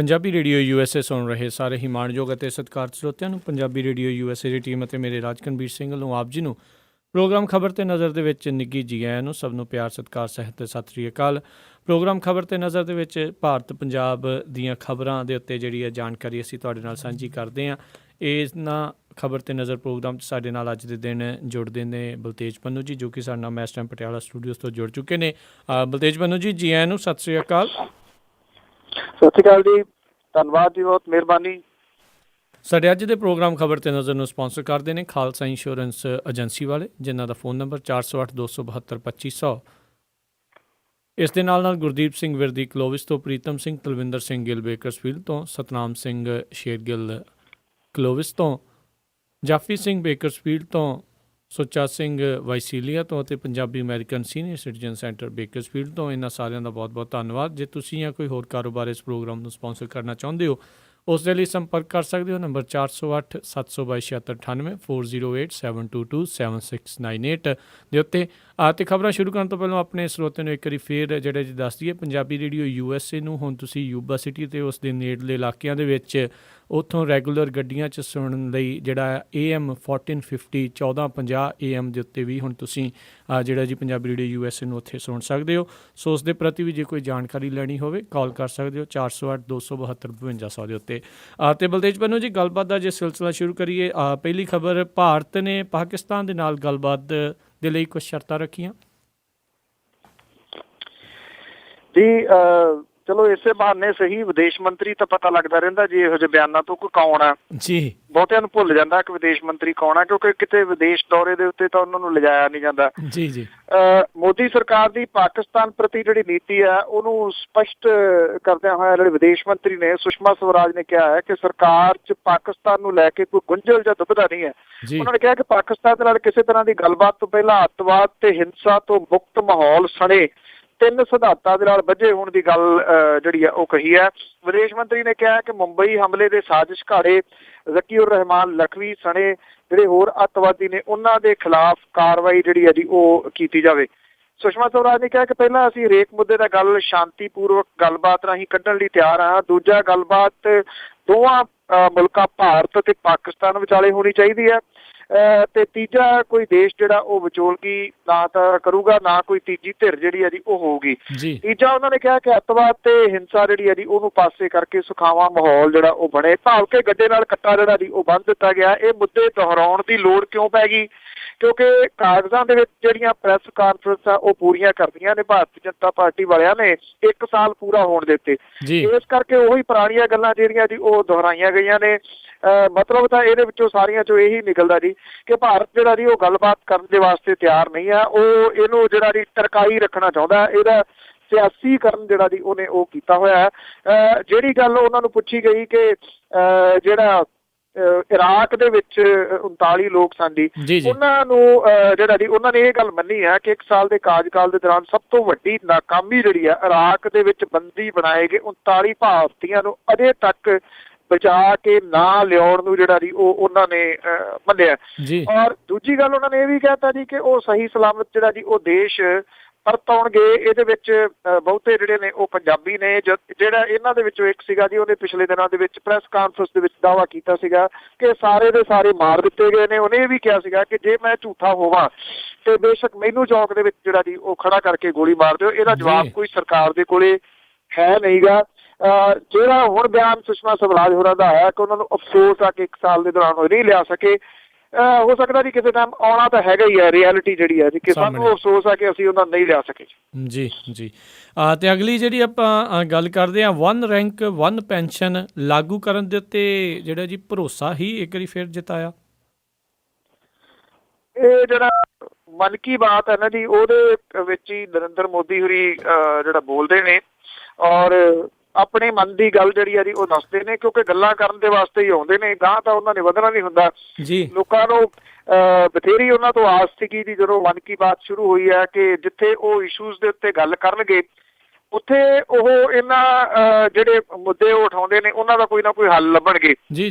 Punjabi radio USA ਸੁਣ ਰਹੇ ਸਾਰੇ ਹੀ ਮਾਣਯੋਗ ਅਤੇ ਸਤਿਕਾਰਤ ਸਰੋਤਿਆਂ ਨੂੰ ਪੰਜਾਬੀ ਰੇਡੀਓ USA ਦੀ ਟੀਮ ਅਤੇ ਮੇਰੇ ਰਾਜਕਨਵੀਰ ਸਿੰਘ ਵੱਲੋਂ ਆਪ ਜੀ ਨੂੰ ਪ੍ਰੋਗਰਾਮ ਖਬਰ 'ਤੇ ਨਜ਼ਰ ਦੇ ਵਿੱਚ ਨਿੱਘੀ ਜੀ ਆਇਆਂ ਨੂੰ। ਸਭ ਨੂੰ ਪਿਆਰ ਸਤਿਕਾਰ ਸਹਿਤ ਸਤਿ ਸ਼੍ਰੀ ਅਕਾਲ। ਪ੍ਰੋਗਰਾਮ ਖਬਰ 'ਤੇ ਨਜ਼ਰ ਦੇ ਵਿੱਚ ਭਾਰਤ ਪੰਜਾਬ ਦੀਆਂ ਖਬਰਾਂ ਦੇ ਉੱਤੇ ਜਿਹੜੀ ਹੈ ਜਾਣਕਾਰੀ ਅਸੀਂ ਤੁਹਾਡੇ ਨਾਲ ਸਾਂਝੀ ਕਰਦੇ ਹਾਂ। ਇਹਨਾਂ ਖਬਰ 'ਤੇ ਨਜ਼ਰ ਪ੍ਰੋਗਰਾਮ 'ਚ ਸਾਡੇ ਨਾਲ ਅੱਜ ਦੇ ਦਿਨ ਜੁੜਦੇ ਨੇ ਬਲਤੇਜ ਪੰਨੂ ਜੀ, ਜੋ ਕਿ ਸਾਡੇ ਨਾਲ ਇਸ ਟਾਈਮ ਪਟਿਆਲਾ ਸਟੂਡੀਓਜ਼ ਤੋਂ ਜੁੜ ਚੁੱਕੇ ਨੇ। ਬਲਤੇਜ ਪੰਨੂ ਜੀ, ਜੀ ਆਇਆਂ ਨੂੰ, ਸਤਿ ਸ਼੍ਰੀ ਅਕਾਲ। ਸਤਿ ਸ਼੍ਰੀ ਅਕਾਲ ਜੀ, ਧੰਨਵਾਦ ਜੀ, ਬਹੁਤ ਮਿਹਰਬਾਨੀ। ਸਾਡੇ ਅੱਜ ਦੇ ਪ੍ਰੋਗਰਾਮ ਖਬਰ 'ਤੇ ਨਜ਼ਰ ਨੂੰ ਸਪਾਂਸਰ ਕਰਦੇ ਨੇ ਖਾਲਸਾ ਇੰਸ਼ੋਰੈਂਸ ਏਜੰਸੀ ਵਾਲੇ, ਜਿਨ੍ਹਾਂ ਦਾ ਫ਼ੋਨ ਨੰਬਰ 408-272-2500। ਇਸ ਦੇ ਨਾਲ ਗੁਰਦੀਪ ਸਿੰਘ ਵਿਰਦੀ ਕਲੋਵਿਸ ਤੋਂ, ਪ੍ਰੀਤਮ ਸਿੰਘ ਤਲਵਿੰਦਰ ਸਿੰਘ ਗਿੱਲ ਬੇਕਰਸਫੀਲਡ ਤੋਂ, ਸਤਨਾਮ ਸਿੰਘ ਸ਼ੇਰਗਿੱਲ ਕਲੋਵਿਸ ਤੋਂ, ਜਾਫੀ ਸਿੰਘ ਬੇਕਰਸਫੀਲਡ ਤੋਂ, ਸੁੱਚਾ ਸਿੰਘ ਵਾਈਸੀਲੀਆ ਤੋਂ ਅਤੇ Punjabi American senior citizen centre Bakersfield ਤੋਂ। ਇਹਨਾਂ ਸਾਰਿਆਂ ਦਾ ਬਹੁਤ ਬਹੁਤ ਧੰਨਵਾਦ। ਜੇ ਤੁਸੀਂ ਜਾਂ ਕੋਈ ਹੋਰ ਕਾਰੋਬਾਰ ਇਸ ਪ੍ਰੋਗਰਾਮ ਨੂੰ ਸਪਾਂਸਰ ਕਰਨਾ ਚਾਹੁੰਦੇ ਹੋ, ਉਸ ਦੇ ਲਈ ਸੰਪਰਕ ਕਰ ਸਕਦੇ ਹੋ ਨੰਬਰ 408-722-7698 4087227698 ਦੇ ਉੱਤੇ। ਅਤੇ ਖਬਰਾਂ ਸ਼ੁਰੂ ਕਰਨ ਤੋਂ ਪਹਿਲਾਂ ਆਪਣੇ ਸਰੋਤਿਆਂ ਨੂੰ ਇੱਕ ਵਾਰੀ ਫੇਰ ਜਿਹੜੇ ਜੀ ਦੱਸ ਦਈਏ, ਪੰਜਾਬੀ ਰੇਡੀਓ USA ਨੂੰ ਹੁਣ ਤੁਸੀਂ ਯੂਬਾ ਸਿਟੀ ਅਤੇ ਉਸ ਦੇ ਨੇੜਲੇ ਇਲਾਕਿਆਂ ਦੇ ਵਿੱਚ ਉੱਥੋਂ ਰੈਗੂਲਰ ਗੱਡੀਆਂ 'ਚ ਸੁਣਨ ਲਈ ਜਿਹੜਾ AM 1450 1450 AM ਦੇ ਉੱਤੇ ਵੀ ਹੁਣ ਤੁਸੀਂ ਜਿਹੜਾ ਜੀ ਪੰਜਾਬੀ ਰੇਡੀਓ USA ਨੂੰ ਉੱਥੇ ਸੁਣ ਸਕਦੇ ਹੋ। ਸੋ ਉਸ ਦੇ ਪ੍ਰਤੀ ਵੀ ਜੇ ਕੋਈ ਜਾਣਕਾਰੀ ਲੈਣੀ ਹੋਵੇ ਕਾਲ ਕਰ ਸਕਦੇ ਹੋ 408-272-5200 ਦੇ ਉੱਤੇ। ਅਤੇ ਬਲਤੇਜ ਪੰਨੂ ਜੀ, ਗੱਲਬਾਤ ਦਾ ਜੇ ਸਿਲਸਿਲਾ ਸ਼ੁਰੂ ਕਰੀਏ, ਪਹਿਲੀ ਖਬਰ, ਭਾਰਤ ਨੇ ਪਾਕਿਸਤਾਨ ਦੇ ਨਾਲ ਗੱਲਬਾਤ ਦੇ ਲਈ ਕੁਛ ਸ਼ਰਤਾਂ ਰੱਖੀਆਂ। ਜੀ ਚਲੋ ਇਸੇ ਬਹਾਨੇ ਸਹੀ ਵਿਦੇਸ਼ ਮੰਤਰੀ ਤਾਂ ਪਤਾ ਲੱਗਦਾ ਰਹਿੰਦਾ ਜੀ ਇਹੋ ਜਿਹੇ ਬਿਆਨਾਂ ਤੋਂ ਕੋਈ ਕੌਣ ਆ ਜੀ। ਬਹੁਤਿਆਂ ਨੂੰ ਭੁੱਲ ਜਾਂਦਾ ਕਿ ਵਿਦੇਸ਼ ਮੰਤਰੀ ਕੌਣ ਆ, ਕਿਉਂਕਿ ਕਿਤੇ ਵਿਦੇਸ਼ ਦੌਰੇ ਦੇ ਉੱਤੇ ਤਾਂ ਉਹਨਾਂ ਨੂੰ ਲਿਜਾਇਆ ਨਹੀਂ ਜਾਂਦਾ। ਜੀ ਜੀ। ਮੋਦੀ ਸਰਕਾਰ ਦੀ ਪਾਕਿਸਤਾਨ ਪ੍ਰਤੀ ਜਿਹੜੀ ਨੀਤੀ ਆ ਉਹਨੂੰ ਸਪਸ਼ਟ ਕਰਦਿਆਂ ਹੋਇਆ ਜਿਹੜੇ ਵਿਦੇਸ਼ ਮੰਤਰੀ ਨੇ ਸੁਸ਼ਮਾ ਸਵਰਾਜ ਨੇ ਕਿਹਾ ਹੈ ਕਿ ਸਰਕਾਰ 'ਚ ਪਾਕਿਸਤਾਨ ਨੂੰ ਲੈ ਕੇ ਕੋਈ ਗੁੰਝਲ ਜਾਂ ਦੁਬਿਧਾ ਨਹੀਂ ਹੈ। ਉਹਨਾਂ ਨੇ ਕਿਹਾ ਕਿ ਪਾਕਿਸਤਾਨ ਦੇ ਨਾਲ ਕਿਸੇ ਤਰ੍ਹਾਂ ਦੀ ਗੱਲਬਾਤ ਤੋਂ ਪਹਿਲਾਂ ਅੱਤਵਾਦ ਤੇ ਹਿੰਸਾ ਤੋਂ ਮੁਕਤ ਮਾਹੌਲ ਸਣੇ 3 ਸਿਧਾਂਤਾਂ ਦੇ ਨਾਲ ਬੱਝੇ ਹੋਣ ਦੀ ਗੱਲ ਜਿਹੜੀ ਆ ਉਹ ਕਹੀ ਹੈ। ਵਿਦੇਸ਼ ਮੰਤਰੀ ਨੇ ਕਿਹਾ ਕਿ ਮੁੰਬਈ ਹਮਲੇ ਦੇ ਸਾਜ਼ਿਸ਼ ਘਾੜੇ ਜ਼ਕੀਉਰ ਰਹਿਮਾਨ ਲਖਵੀ ਸਣੇ ਜਿਹੜੇ ਹੋਰ ਅੱਤਵਾਦੀ ਨੇ ਉਹਨਾਂ ਦੇ ਖਿਲਾਫ ਕਾਰਵਾਈ ਜਿਹੜੀ ਹੈ ਜੀ ਉਹ ਕੀਤੀ ਜਾਵੇ। ਸੁਸ਼ਮਾ ਸਵਰਾਜ ਨੇ ਕਿਹਾ ਕਿ ਪਹਿਲਾਂ ਅਸੀਂ ਹਰੇਕ ਮੁੱਦੇ ਦਾ ਗੱਲ ਸ਼ਾਂਤੀਪੂਰਵਕ ਗੱਲਬਾਤ ਰਾਹੀਂ ਕੱਢਣ ਲਈ ਤਿਆਰ ਹਾਂ। ਦੂਜਾ, ਗੱਲਬਾਤ ਦੋਵਾਂ ਮੁਲਕਾਂ ਭਾਰਤ ਅਤੇ ਪਾਕਿਸਤਾਨ ਵਿਚਾਲੇ ਹੋਣੀ ਚਾਹੀਦੀ ਹੈ। ਤੇ ਤੀਜਾ, ਕੋਈ ਦੇਸ਼ ਜਿਹੜਾ ਉਹ ਵਿਚੋਲਗੀ ਨਾ ਤਾਂ ਕਰੂਗਾ, ਨਾ ਕੋਈ ਤੀਜੀ ਧਿਰ ਜਿਹੜੀ ਹੈ ਜੀ ਉਹ ਹੋਊਗੀ। ਤੀਜਾ, ਉਹਨਾਂ ਨੇ ਕਿਹਾ ਕਿ ਅੱਤਵਾਦ ਤੇ ਹਿੰਸਾ ਜਿਹੜੀ ਹੈ ਜੀ ਉਹਨੂੰ ਪਾਸੇ ਕਰਕੇ ਸੁਖਾਵਾਂ ਮਾਹੌਲ ਜਿਹੜਾ ਉਹ ਬਣੇ। ਭਾਵ ਕਿ ਗੱਡੇ ਨਾਲ ਕੱਟਾ ਜਿਹੜਾ ਜੀ ਉਹ ਬੰਨ੍ਹ ਦਿੱਤਾ ਗਿਆ। ਇਹ ਮੁੱਦੇ ਦੁਹਰਾਉਣ ਦੀ ਲੋੜ ਕਿਉਂ ਪੈ ਗਈ? ਕਿਉਂਕਿ ਕਾਗਜ਼ਾਂ ਦੇ ਵਿੱਚ ਜਿਹੜੀਆਂ ਪ੍ਰੈਸ ਕਾਨਫਰੰਸ ਆ ਉਹ ਪੂਰੀਆਂ ਕਰਦੀਆਂ ਨੇ ਭਾਰਤੀ ਜਨਤਾ ਪਾਰਟੀ ਵਾਲਿਆਂ ਨੇ 1 ਸਾਲ ਪੂਰਾ ਹੋਣ ਦੇ ਉੱਤੇ। ਇਸ ਕਰਕੇ ਉਹੀ ਪੁਰਾਣੀਆਂ ਗੱਲਾਂ ਜਿਹੜੀਆਂ ਜੀ ਉਹ ਦੁਹਰਾਈਆਂ ਗਈਆਂ ਨੇ। ਮਤਲਬ ਤਾਂ ਇਹਦੇ ਵਿੱਚੋਂ ਸਾਰੀਆਂ ਚੋਂ ਇਹੀ ਨਿਕਲਦਾ ਜੀ ਕਿ ਭਾਰਤ ਜਿਹੜਾ ਜੀ ਉਹ ਗੱਲਬਾਤ ਕਰਨ ਦੇ ਵਾਸਤੇ ਤਿਆਰ ਨਹੀਂ ਆ। ਉਹ ਇਹਨੂੰ ਜਿਹੜਾ ਜੀ ਟਰਕਾਈ ਰੱਖਣਾ ਚਾਹੁੰਦਾ, ਇਹਦਾ ਸਿਆਸੀਕਰਨ ਜਿਹੜਾ ਜੀ ਉਹਨੇ ਉਹ ਕੀਤਾ ਹੋਇਆ। ਜਿਹੜੀ ਗੱਲ ਉਹਨਾਂ ਨੂੰ ਪੁੱਛੀ ਗਈ ਕਿ ਜਿਹੜਾ ਇਰਾਕ ਦੇ ਵਿੱਚ 39 ਲੋਕ ਸਨ ਜੀ, ਉਹਨਾਂ ਨੂੰ ਜਿਹੜਾ ਜੀ ਉਹਨਾਂ ਨੇ ਇਹ ਗੱਲ ਮੰਨੀ ਹੈ ਕਿ 1 ਸਾਲ ਦੇ ਕਾਰਜਕਾਲ ਦੇ ਦੌਰਾਨ ਸਭ ਤੋਂ ਵੱਡੀ ਨਾਕਾਮੀ ਜਿਹੜੀ ਆ ਇਰਾਕ ਦੇ ਵਿੱਚ ਬੰਦੀ ਬਣਾਏ ਗਏ 39 ਭਾਰਤੀਆਂ ਨੂੰ ਅਜੇ ਤੱਕ ਬਚਾ ਕੇ ਨਾ ਲਿਆਉਣ ਨੂੰ ਜਿਹੜਾ ਜੀ ਉਹ ਉਹਨਾਂ ਨੇ ਮੰਨਿਆ। ਔਰ ਦੂਜੀ ਗੱਲ ਉਹਨਾਂ ਨੇ ਇਹ ਵੀ ਕਹਿਤਾ ਜੀ ਕਿ ਉਹ ਸਹੀ ਸਲਾਮਤ ਜਿਹੜਾ ਜੀ ਉਹ ਦੇਸ਼ ਪਰਤ ਆਉਣਗੇ। ਇਹਦੇ ਵਿੱਚ ਬਹੁਤੇ ਜਿਹੜੇ ਨੇ ਉਹ ਪੰਜਾਬੀ ਨੇ। ਜਿਹੜਾ ਇਹਨਾਂ ਦੇ ਵਿੱਚੋਂ ਇੱਕ ਸੀਗਾ ਜੀ, ਉਹਨੇ ਪਿਛਲੇ ਦਿਨਾਂ ਦੇ ਵਿੱਚ ਪ੍ਰੈਸ ਕਾਨਫਰੰਸ ਦੇ ਵਿੱਚ ਦਾਅਵਾ ਕੀਤਾ ਸੀਗਾ ਕਿ ਸਾਰੇ ਦੇ ਸਾਰੇ ਮਾਰ ਦਿੱਤੇ ਗਏ ਨੇ। ਉਹਨੇ ਇਹ ਵੀ ਕਿਹਾ ਸੀਗਾ ਕਿ ਜੇ ਮੈਂ ਝੂਠਾ ਹੋਵਾਂ ਤੇ ਬੇਸ਼ੱਕ ਮੈਨੂੰ ਚੌਕ ਦੇ ਵਿੱਚ ਜਿਹੜਾ ਜੀ ਉਹ ਖੜਾ ਕਰਕੇ ਗੋਲੀ ਮਾਰ ਦਿਓ। ਇਹਦਾ ਜਵਾਬ ਕੋਈ ਸਰਕਾਰ ਦੇ ਕੋਲੇ ਹੈ ਨਹੀਂ ਗਾ। ਜਿਹੜਾ ਹੁਣ ਬਿਆਨ ਸੁਸ਼ਮਾ ਸਵਰਾਜ ਹੋਰਾਂ ਦਾ ਹੈ ਕਿ ਉਹਨਾਂ ਨੂੰ ਅਫਸੋਸ ਆ ਕਿ 1 ਸਾਲ ਦੇ ਦੌਰਾਨ ਉਹ ਨਹੀਂ ਲਿਆ ਸਕੇ। ਹੋ ਸਕਦਾ ਜੀ ਕਿਸੇ ਟਾਈਮ ਆਉਣਾ ਤਾਂ ਹੈਗਾ ਹੀ ਹੈ, ਰਿਐਲਿਟੀ ਜਿਹੜੀ ਹੈ ਜੀ ਕਿ ਸਾਨੂੰ ਅਫਸੋਸ ਆ ਕਿ ਅਸੀਂ ਉਹਨਾਂ ਨੂੰ ਨਹੀਂ ਲਿਆ ਸਕੇ। ਜੀ ਜੀ। ਅਤੇ ਅਗਲੀ ਜਿਹੜੀ ਆਪਾਂ ਗੱਲ ਕਰਦੇ ਹਾਂ, 1 ਰੈਂਕ 1 ਪੈਨਸ਼ਨ ਲਾਗੂ ਕਰਨ ਦੇ ਉੱਤੇ ਜਿਹੜਾ ਜੀ ਭਰੋਸਾ ਹੀ ਇੱਕ ਵਾਰੀ ਫਿਰ ਜਿਤਾਇਆ। ਇਹ ਜਿਹੜਾ ਮਨ ਕੀ ਬਾਤ ਹੈ ਨਾ ਜੀ, ਉਹਦੇ ਵਿੱਚ ਹੀ ਨਰਿੰਦਰ ਮੋਦੀ ਹੋਰੀ ਜਿਹੜਾ ਬੋਲਦੇ ਨੇ ਔਰ ਆਪਣੇ ਮਨ ਦੀ ਗੱਲ ਜਿਹੜੀ ਆ ਜੀ ਉਹ ਦੱਸਦੇ ਨੇ, ਕਿਉਂਕਿ ਗੱਲਾਂ ਕਰਨ ਦੇ ਵਾਸਤੇ ਹੀ ਆਉਂਦੇ ਨੇ। ਗਾਂਹ ਤਾਂ ਉਹਨਾਂ ਨੇ ਵਧਣਾ ਨਹੀਂ ਹੁੰਦਾ। ਲੋਕਾਂ ਨੂੰ ਬਥੇਰੀ ਉਹਨਾਂ ਤੋਂ ਆਸ ਸੀਗੀ ਜੀ ਜਦੋਂ ਮਨ ਕੀ ਬਾਤ ਸ਼ੁਰੂ ਹੋਈ ਹੈ ਕਿ ਜਿੱਥੇ ਉਹ ਇਸ਼ੂਜ਼ ਦੇ ਉੱਤੇ ਗੱਲ ਕਰਨਗੇ ਉੱਥੇ ਉਹ ਇਹਨਾਂ ਜਿਹੜੇ ਮੁੱਦੇ ਉਹ ਉਠਾਉਂਦੇ ਨੇ ਉਹਨਾਂ ਦਾ ਕੋਈ ਨਾ ਕੋਈ ਹੱਲ ਲੱਭਣਗੇ।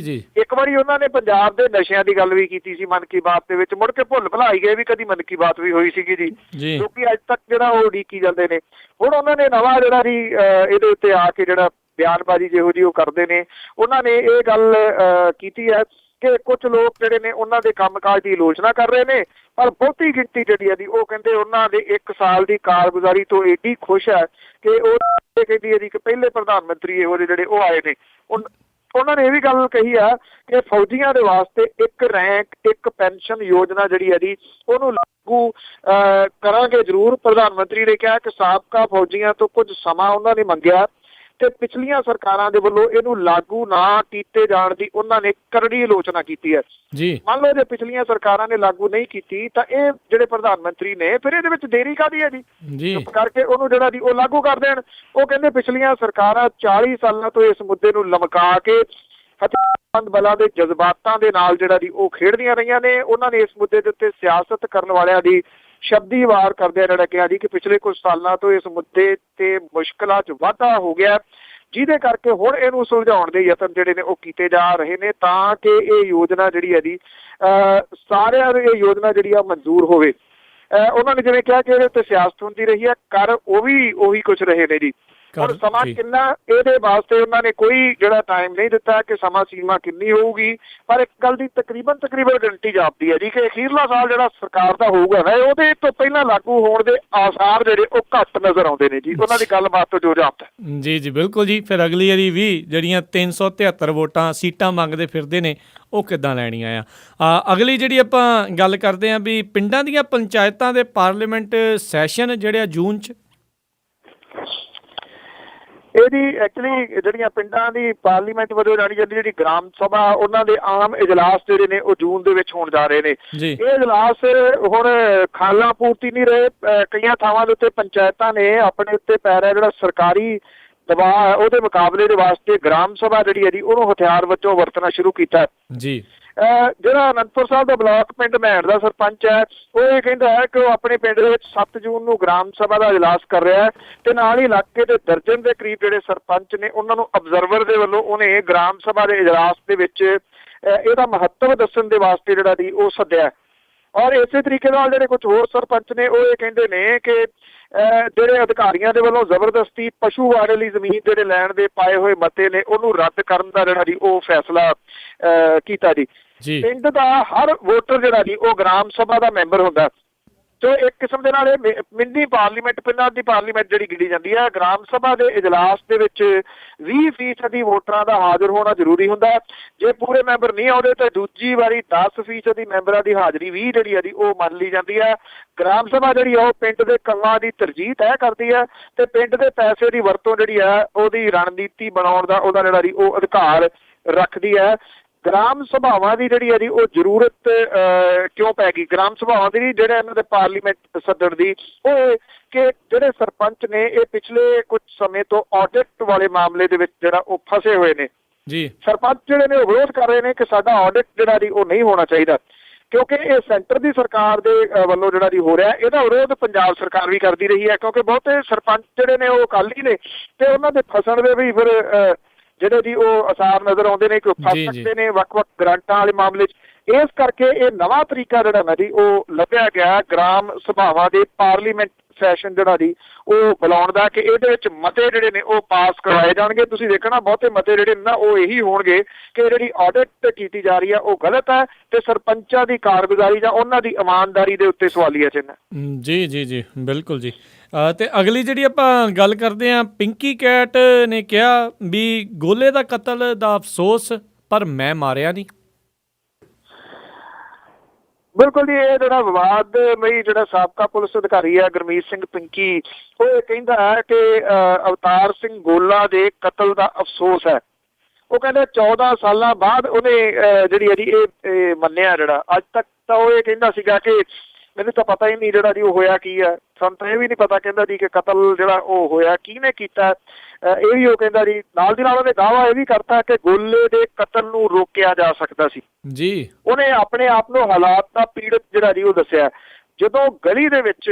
ਇੱਕ ਵਾਰੀ ਉਹਨਾਂ ਨੇ ਪੰਜਾਬ ਦੇ ਨਸ਼ਿਆਂ ਦੀ ਗੱਲ ਵੀ ਕੀਤੀ ਸੀ ਮਨ ਕੀ ਬਾਤ ਦੇ ਵਿੱਚ, ਮੁੜ ਕੇ ਭੁੱਲ ਭੁਲਾਈ ਗਏ ਵੀ ਕਦੀ ਮਨ ਕੀ ਬਾਤ ਵੀ ਹੋਈ ਸੀਗੀ ਜੀ, ਕਿਉਂਕਿ ਅੱਜ ਤੱਕ ਜਿਹੜਾ ਉਹ ਉਡੀਕੀ ਜਾਂਦੇ ਨੇ। ਹੁਣ ਉਹਨਾਂ ਨੇ ਨਵਾਂ ਜਿਹੜਾ ਜੀ ਇਹਦੇ ਉੱਤੇ ਆ ਕੇ ਜਿਹੜਾ ਬਿਆਨਬਾਜ਼ੀ ਜਿਹੋ ਜਿਹੀ ਉਹ ਕਰਦੇ ਨੇ। ਉਹਨਾਂ ਨੇ ਇਹ ਗੱਲ ਕੀਤੀ ਹੈ ਕਿ ਕੁਝ ਲੋਕ ਜਿਹੜੇ ਨੇ ਉਹਨਾਂ ਦੇ ਕੰਮਕਾਜ ਦੀ ਆਲੋਚਨਾ ਕਰ ਰਹੇ ਨੇ, ਪਰ ਬਹੁਤੀ ਗਿਣਤੀ ਜਿਹੜੀ ਹੈ ਦੀ ਉਹ ਕਹਿੰਦੇ ਉਹਨਾਂ ਦੇ 1 ਸਾਲ ਦੀ ਕਾਰਗੁਜ਼ਾਰੀ ਤੋਂ ਏਡੀ ਖੁਸ਼ ਹੈ ਕਿ ਉਹ ਕਹਿੰਦੀ ਹੈ ਜੀ ਕਿ ਪਹਿਲੇ ਪ੍ਰਧਾਨ ਮੰਤਰੀ ਇਹੋ ਜਿਹੇ ਜਿਹੜੇ ਉਹ ਆਏ ਨੇ। ਉਹਨਾਂ ਨੇ ਇਹ ਵੀ ਗੱਲ ਕਹੀ ਆ ਕਿ ਫੌਜੀਆਂ ਦੇ ਵਾਸਤੇ 1 ਰੈਂਕ 1 ਪੈਨਸ਼ਨ ਯੋਜਨਾ ਜਿਹੜੀ ਹੈ ਜੀ ਉਹਨੂੰ ਲਾਗੂ ਕਰਾਂਗੇ ਜ਼ਰੂਰ। ਪ੍ਰਧਾਨ ਮੰਤਰੀ ਨੇ ਕਿਹਾ ਕਿ ਸਾਬਕਾ ਫੌਜੀਆਂ ਤੋਂ ਕੁਝ ਸਮਾਂ ਉਹਨਾਂ ਨੇ ਮੰਗਿਆ ਤੇ ਪਿਛਲੀਆਂ ਸਰਕਾਰਾਂ ਦੇ ਵੱਲੋਂ ਇਹਨੂੰ ਲਾਗੂ ਨਾ ਕੀਤੇ ਜਾਣ ਦੀ ਉਹਨਾਂ ਨੇ ਕਰੜੀ ਆਲੋਚਨਾ ਕੀਤੀ ਹੈ ਜੀ। ਮੰਨ ਲਓ ਜੇ ਪਿਛਲੀਆਂ ਸਰਕਾਰਾਂ ਨੇ ਲਾਗੂ ਨਹੀਂ ਕੀਤੀ ਤਾਂ ਇਹ ਜਿਹੜੇ ਪ੍ਰਧਾਨ ਮੰਤਰੀ ਨੇ ਫਿਰ ਇਹਦੇ ਵਿੱਚ ਦੇਰੀ ਕਾਹਦੀ ਹੈ ਜੀ, ਚੁੱਪ ਕਰਕੇ ਉਹਨੂੰ ਜਿਹੜਾ ਜੀ ਉਹ ਲਾਗੂ ਕਰ ਦੇਣ। ਉਹ ਕਹਿੰਦੇ ਪਿਛਲੀਆਂ ਸਰਕਾਰਾਂ 40 ਸਾਲਾਂ ਤੋਂ ਇਸ ਮੁੱਦੇ ਨੂੰ ਲਮਕਾ ਕੇ ਹਥਿਆਰਬੰਦ ਬਲਾਂ ਦੇ ਜਜ਼ਬਾਤਾਂ ਦੇ ਨਾਲ ਜਿਹੜਾ ਜੀ ਉਹ ਖੇਡਦੀਆਂ ਰਹੀਆਂ ਨੇ। ਉਹਨਾਂ ਨੇ ਇਸ ਮੁੱਦੇ ਦੇ ਉੱਤੇ ਸਿਆਸਤ ਕਰਨ ਵਾਲਿਆਂ ਦੀ ਸ਼ਬਦੀ ਵਾਰ ਕਰਦਿਆਂ ਜਿਹੜਾ ਕਿਹਾ ਜੀ ਕਿ ਪਿਛਲੇ ਕੁਝ ਸਾਲਾਂ ਤੋਂ ਇਸ ਮੁੱਦੇ ਤੇ ਮੁਸ਼ਕਲਾਂ 'ਚ ਵਾਧਾ ਹੋ ਗਿਆ, ਜਿਹਦੇ ਕਰਕੇ ਹੁਣ ਇਹਨੂੰ ਸੁਲਝਾਉਣ ਦੇ ਯਤਨ ਜਿਹੜੇ ਨੇ ਉਹ ਕੀਤੇ ਜਾ ਰਹੇ ਨੇ ਤਾਂ ਕਿ ਇਹ ਯੋਜਨਾ ਜਿਹੜੀ ਹੈ ਜੀ ਸਾਰਿਆਂ ਨੂੰ ਇਹ ਯੋਜਨਾ ਜਿਹੜੀ ਆ ਮਨਜ਼ੂਰ ਹੋਵੇ। ਉਹਨਾਂ ਨੇ ਜਿਵੇਂ ਕਿਹਾ ਕਿ ਇਹਦੇ ਉੱਤੇ ਸਿਆਸਤ ਹੁੰਦੀ ਰਹੀ ਹੈ, ਕਰ ਉਹ ਵੀ ਉਹੀ ਕੁਛ ਰਹੇ ਨੇ ਜੀ। ਹੁਣ ਸਮਾਂ ਕਿੰਨਾ ਇਹਦੇ ਵਾਸਤੇ ਉਹਨਾਂ ਨੇ ਕੋਈ ਜਿਹੜਾ ਟਾਈਮ ਨਹੀਂ ਦਿੱਤਾ ਕਿ ਸਮਾਂ ਸੀਮਾ ਕਿੰਨੀ ਹੋਊਗੀ, ਪਰ ਇੱਕ ਗੱਲ ਦੀ ਤਕਰੀਬਨ ਗਰੰਟੀ ਜਾਪਦੀ ਹੈ ਜੀ ਕਿ ਅਖੀਰਲਾ ਸਾਲ ਜਿਹੜਾ ਸਰਕਾਰ ਦਾ ਹੋਊਗਾ ਨਾ ਉਹਦੇ ਤੋਂ ਪਹਿਲਾਂ ਲਾਗੂ ਹੋਣ ਦੇ ਆਸਾਰ ਜਿਹੜੇ ਉਹ ਘੱਟ ਨਜ਼ਰ ਆਉਂਦੇ ਨੇ ਜੀ ਉਹਨਾਂ ਦੀ ਗੱਲਬਾਤ ਤੋਂ ਜੋ ਜਾਪਦਾ। ਜੀ ਬਿਲਕੁਲ ਜੀ। ਫਿਰ ਅਗਲੀ ਵਾਰੀ ਵੀ ਜਿਹੜੀਆਂ 373 ਵੋਟਾਂ ਸੀਟਾਂ ਮੰਗਦੇ ਫਿਰਦੇ ਨੇ ਉਹ ਕਿੱਦਾਂ ਲੈਣੀਆਂ ਆ। ਅਗਲੀ ਜਿਹੜੀ ਆਪਾਂ ਗੱਲ ਕਰਦੇ ਹਾਂ ਵੀ ਪਿੰਡਾਂ ਦੀਆਂ ਪੰਚਾਇਤਾਂ ਦੇ ਪਾਰਲੀਮੈਂਟ ਸੈਸ਼ਨ ਜਿਹੜੇ ਆ ਜੂਨ 'ਚ। ਇਹਦੀ ਐਕਚੁਅਲੀ ਜਿਹੜੀਆਂ ਪਿੰਡਾਂ ਦੀ ਪਾਰਲੀਮੈਂਟ ਵੱਲੋਂ ਜਾਣੀ ਜਾਂਦੀ ਜਿਹੜੀ ਗ੍ਰਾਮ ਸਭਾ ਉਹਨਾਂ ਦੇ ਆਮ ਇਜਲਾਸ ਜਿਹੜੇ ਨੇ ਉਹ ਜੂਨ ਦੇ ਵਿੱਚ ਹੋਣ ਜਾ ਰਹੇ ਨੇ। ਇਹ ਇਜਲਾਸ ਹੁਣ ਖਾਲਾ ਪੂਰਤੀ ਨਹੀਂ ਰਹੇ, ਕਈਆਂ ਥਾਵਾਂ ਦੇ ਉੱਤੇ ਪੰਚਾਇਤਾਂ ਨੇ ਆਪਣੇ ਉੱਤੇ ਪੈ ਰਿਹਾ ਜਿਹੜਾ ਸਰਕਾਰੀ ਦਬਾਅ ਹੈ ਉਹਦੇ ਮੁਕਾਬਲੇ ਦੇ ਵਾਸਤੇ ਗ੍ਰਾਮ ਸਭਾ ਜਿਹੜੀ ਹੈ ਜੀ ਉਹਨੂੰ ਹਥਿਆਰ ਵਜੋਂ ਵਰਤਣਾ ਸ਼ੁਰੂ ਕੀਤਾ ਜੀ। ਜਿਹੜਾ ਅਨੰਦਪੁਰ ਸਾਹਿਬ ਦਾ ਬਲਾਕ ਪਿੰਡ ਮੈੜ ਦਾ ਸਰਪੰਚ ਹੈ ਉਹ ਇਹ ਕਹਿੰਦਾ ਹੈ ਕਿ ਉਹ ਆਪਣੇ ਪਿੰਡ ਦੇ ਵਿੱਚ 7 ਜੂਨ ਨੂੰ ਗ੍ਰਾਮ ਸਭਾ ਦਾ ਇਜਲਾਸ ਕਰ ਰਿਹਾ ਹੈ ਤੇ ਨਾਲ ਹੀ ਇਲਾਕੇ ਦੇ ਦਰਜਨ ਦੇ ਕਰੀਬ ਜਿਹੜੇ ਸਰਪੰਚ ਨੇ ਉਹਨਾਂ ਨੂੰ ਅਬਜ਼ਰਵਰ ਦੇ ਵੱਲੋਂ ਉਹਨੇ ਗ੍ਰਾਮ ਸਭਾ ਦੇ ਇਜਲਾਸ ਦੇ ਵਿੱਚ ਇਹਦਾ ਮਹੱਤਵ ਦੱਸਣ ਦੇ ਵਾਸਤੇ ਜਿਹੜਾ ਦੀ ਉਹ ਸੱਦਿਆ। ਔਰ ਇਸੇ ਤਰੀਕੇ ਨਾਲ ਜਿਹੜੇ ਕੁਝ ਹੋਰ ਸਰਪੰਚ ਨੇ ਉਹ ਇਹ ਕਹਿੰਦੇ ਨੇ ਕਿ ਜਿਹੜੇ ਅਧਿਕਾਰੀਆਂ ਦੇ ਵੱਲੋਂ ਜ਼ਬਰਦਸਤੀ ਪਸ਼ੂ ਵਾੜੇ ਲਈ ਜ਼ਮੀਨ ਜਿਹੜੇ ਲੈਣ ਦੇ ਪਾਏ ਹੋਏ ਮਤੇ ਨੇ ਉਹਨੂੰ ਰੱਦ ਕਰਨ ਦਾ ਜਿਹੜਾ ਜੀ ਉਹ ਫੈਸਲਾ ਕੀਤਾ ਜੀ। ਪਿੰਡ ਦਾ ਹਰ ਵੋਟਰ ਜਿਹੜਾ ਜੀ ਉਹ ਗ੍ਰਾਮ ਸਭਾ ਦਾ ਮੈਂਬਰ ਹੁੰਦਾ ਤੇ ਇੱਕ ਕਿਸਮ ਦੇ ਨਾਲ ਇਹ ਮਿੰਨੀ ਪਾਰਲੀਮੈਂਟ ਪਿੰਡਾਂ ਦੀ ਪਾਰਲੀਮੈਂਟ ਜਿਹੜੀ ਗਿਣੀ ਜਾਂਦੀ ਹੈ। ਗ੍ਰਾਮ ਸਭਾ ਦੇ ਇਜਲਾਸ ਦੇ ਵਿੱਚ 20% ਵੋਟਰਾਂ ਦਾ ਹਾਜ਼ਰ ਹੋਣਾ ਜ਼ਰੂਰੀ ਹੁੰਦਾ। ਜੇ ਪੂਰੇ ਮੈਂਬਰ ਨਹੀਂ ਆਉਂਦੇ ਤਾਂ ਦੂਜੀ ਵਾਰੀ 10% ਮੈਂਬਰਾਂ ਦੀ ਹਾਜ਼ਰੀ ਵੀ ਜਿਹੜੀ ਹੈ ਉਹ ਮੰਨ ਲਈ ਜਾਂਦੀ ਹੈ। ਗ੍ਰਾਮ ਸਭਾ ਜਿਹੜੀ ਆ ਉਹ ਪਿੰਡ ਦੇ ਕੰਮਾਂ ਦੀ ਤਰਜੀਹ ਤੈਅ ਕਰਦੀ ਹੈ ਤੇ ਪਿੰਡ ਦੇ ਪੈਸੇ ਦੀ ਵਰਤੋਂ ਜਿਹੜੀ ਹੈ ਉਹਦੀ ਰਣਨੀਤੀ ਬਣਾਉਣ ਦਾ ਉਹਦਾ ਜਿਹੜਾ ਜੀ ਉਹ ਅਧਿਕਾਰ ਰੱਖਦੀ ਹੈ। ਗ੍ਰਾਮ ਸਭਾਵਾਂ ਦੀ ਜਿਹੜੀ ਹੈ ਜੀ ਉਹ ਜ਼ਰੂਰਤ ਕਿਉਂ ਪੈ ਗਈ ਗ੍ਰਾਮ ਸਭਾਵਾਂ ਦੀ ਜਿਹੜਾ ਇਹਨਾਂ ਦੇ ਪਾਰਲੀਮੈਂਟ ਸੱਦਣ ਦੀ, ਉਹ ਕਿ ਜਿਹੜੇ ਸਰਪੰਚ ਨੇ ਇਹ ਪਿਛਲੇ ਕੁਝ ਸਮੇਂ ਤੋਂ ਆਡਿਟ ਵਾਲੇ ਮਾਮਲੇ ਦੇ ਵਿੱਚ ਜਿਹੜਾ ਉਹ ਫਸੇ ਹੋਏ ਨੇ ਜੀ। ਸਰਪੰਚ ਜਿਹੜੇ ਨੇ ਉਹ ਵਿਰੋਧ ਕਰ ਰਹੇ ਨੇ ਕਿ ਸਾਡਾ ਆਡਿਟ ਜਿਹੜਾ ਜੀ ਉਹ ਨਹੀਂ ਹੋਣਾ ਚਾਹੀਦਾ ਕਿਉਂਕਿ ਇਹ ਸੈਂਟਰ ਦੀ ਸਰਕਾਰ ਦੇ ਵੱਲੋਂ ਜਿਹੜਾ ਜੀ ਹੋ ਰਿਹਾ। ਇਹਦਾ ਵਿਰੋਧ ਪੰਜਾਬ ਸਰਕਾਰ ਵੀ ਕਰਦੀ ਰਹੀ ਹੈ ਕਿਉਂਕਿ ਬਹੁਤੇ ਸਰਪੰਚ ਜਿਹੜੇ ਨੇ ਉਹ ਅਕਾਲੀ ਨੇ ਤੇ ਉਹਨਾਂ ਦੇ ਫਸਣ ਦੇ ਵੀ ਫਿਰ ਜਿਹੜੇ ਜੀ ਉਹ ਅਸਾਰ ਨਜ਼ਰ ਆਉਂਦੇ ਨੇ ਕਿ ਫਸ ਸਕਦੇ ਨੇ ਵੱਖ-ਵੱਖ ਗ੍ਰਾਂਟਾਂ ਵਾਲੇ ਮਾਮਲੇ 'ਚ। ਇਸ ਕਰਕੇ ਇਹ ਨਵਾਂ ਤਰੀਕਾ ਜਿਹੜਾ ਨਾ ਜੀ ਉਹ ਲੱਭਿਆ ਗਿਆ ਗ੍ਰਾਮ ਸਭਾਵਾਂ ਦੇ ਪਾਰਲੀਮੈਂਟ ਸੈਸ਼ਨ ਜਿਹੜਾ ਜੀ ਉਹ ਬੁਲਾਉਣ ਦਾ ਕਿ ਇਹਦੇ ਵਿੱਚ ਮਤੇ ਜਿਹੜੇ ਨੇ ਉਹ ਪਾਸ ਕਰਵਾਏ ਜਾਣਗੇ। ਤੁਸੀਂ ਦੇਖਣਾ ਬਹੁਤੇ ਮਤੇ ਜਿਹੜੇ ਨਾ ਉਹ ਇਹੀ ਹੋਣਗੇ ਕਿ ਜਿਹੜੀ ਆਡਿਟ ਕੀਤੀ ਜਾ ਰਹੀ ਹੈ ਉਹ ਗਲਤ ਹੈ ਤੇ ਸਰਪੰਚਾਂ ਦੀ ਕਾਰਗੁਜ਼ਾਰੀ ਜਾਂ ਉਹਨਾਂ ਦੀ ਇਮਾਨਦਾਰੀ ਦੇ ਉੱਤੇ ਸਵਾਲੀਆ ਚਿੰਨ੍ਹ। ਜੀ ਬਿਲਕੁਲ ਜੀ। ਤੇ ਅਗਲੀ ਜਿਹੜੀ ਆਪਾਂ ਗੱਲ ਕਰਦੇ ਹਾਂ, ਪਿੰਕੀ ਕੈਟ ਨੇ ਕਿਹਾ ਵੀ ਗੋਲੇ ਦਾ ਕਤਲ ਦਾ ਅਫਸੋਸ ਪਰ ਮੈਂ ਮਾਰਿਆ ਨਹੀਂ। ਬਿਲਕੁਲ ਜੀ। ਇਹ ਜਿਹੜਾ ਵਿਵਾਦਮਈ ਜਿਹੜਾ ਸਾਬਕਾ ਪੁਲਿਸ ਅਧਿਕਾਰੀ ਹੈ ਗੁਰਮੀਤ ਸਿੰਘ ਪਿੰਕੀ, ਉਹ ਇਹ ਕਹਿੰਦਾ ਹੈ ਕਿ ਅਵਤਾਰ ਸਿੰਘ ਗੋਲਾ ਦੇ ਕਤਲ ਦਾ ਅਫਸੋਸ ਹੈ। ਉਹ ਕਹਿੰਦੇ 14 ਸਾਲਾਂ ਬਾਅਦ ਉਹਨੇ ਜਿਹੜੀ ਹੈ ਜੀ ਇਹ ਮੰਨਿਆ। ਜਿਹੜਾ ਅੱਜ ਤੱਕ ਤਾਂ ਉਹ ਇਹ ਕਹਿੰਦਾ ਸੀਗਾ ਕਿ ਮੈਨੂੰ ਤਾਂ ਪਤਾ ਹੀ ਨਹੀਂ ਜਿਹੜਾ ਜੀ ਉਹ ਹੋਇਆ ਕੀ ਹੈ, ਸਾਨੂੰ ਤਾਂ ਇਹ ਵੀ ਨਹੀਂ ਪਤਾ ਕਹਿੰਦਾ ਜੀ ਕਿ ਕਤਲ ਜਿਹੜਾ ਉਹ ਹੋਇਆ ਕਿਹਨੇ ਕੀਤਾ। ਇਹ ਵੀ ਉਹ ਕਹਿੰਦਾ ਜੀ ਨਾਲ ਦੀ ਨਾਲ ਉਹਨੇ ਦਾਅਵਾ ਇਹ ਵੀ ਕਰਤਾ ਕਿ ਗੋਲੇ ਦੇ ਕਤਲ ਨੂੰ ਰੋਕਿਆ ਜਾ ਸਕਦਾ ਸੀ ਜੀ। ਉਹਨੇ ਆਪਣੇ ਆਪ ਨੂੰ ਹਾਲਾਤ ਦਾ ਪੀੜਤ ਜਿਹੜਾ ਜੀ ਉਹ ਦੱਸਿਆ। ਜਦੋਂ ਗਲੀ ਦੇ ਵਿੱਚ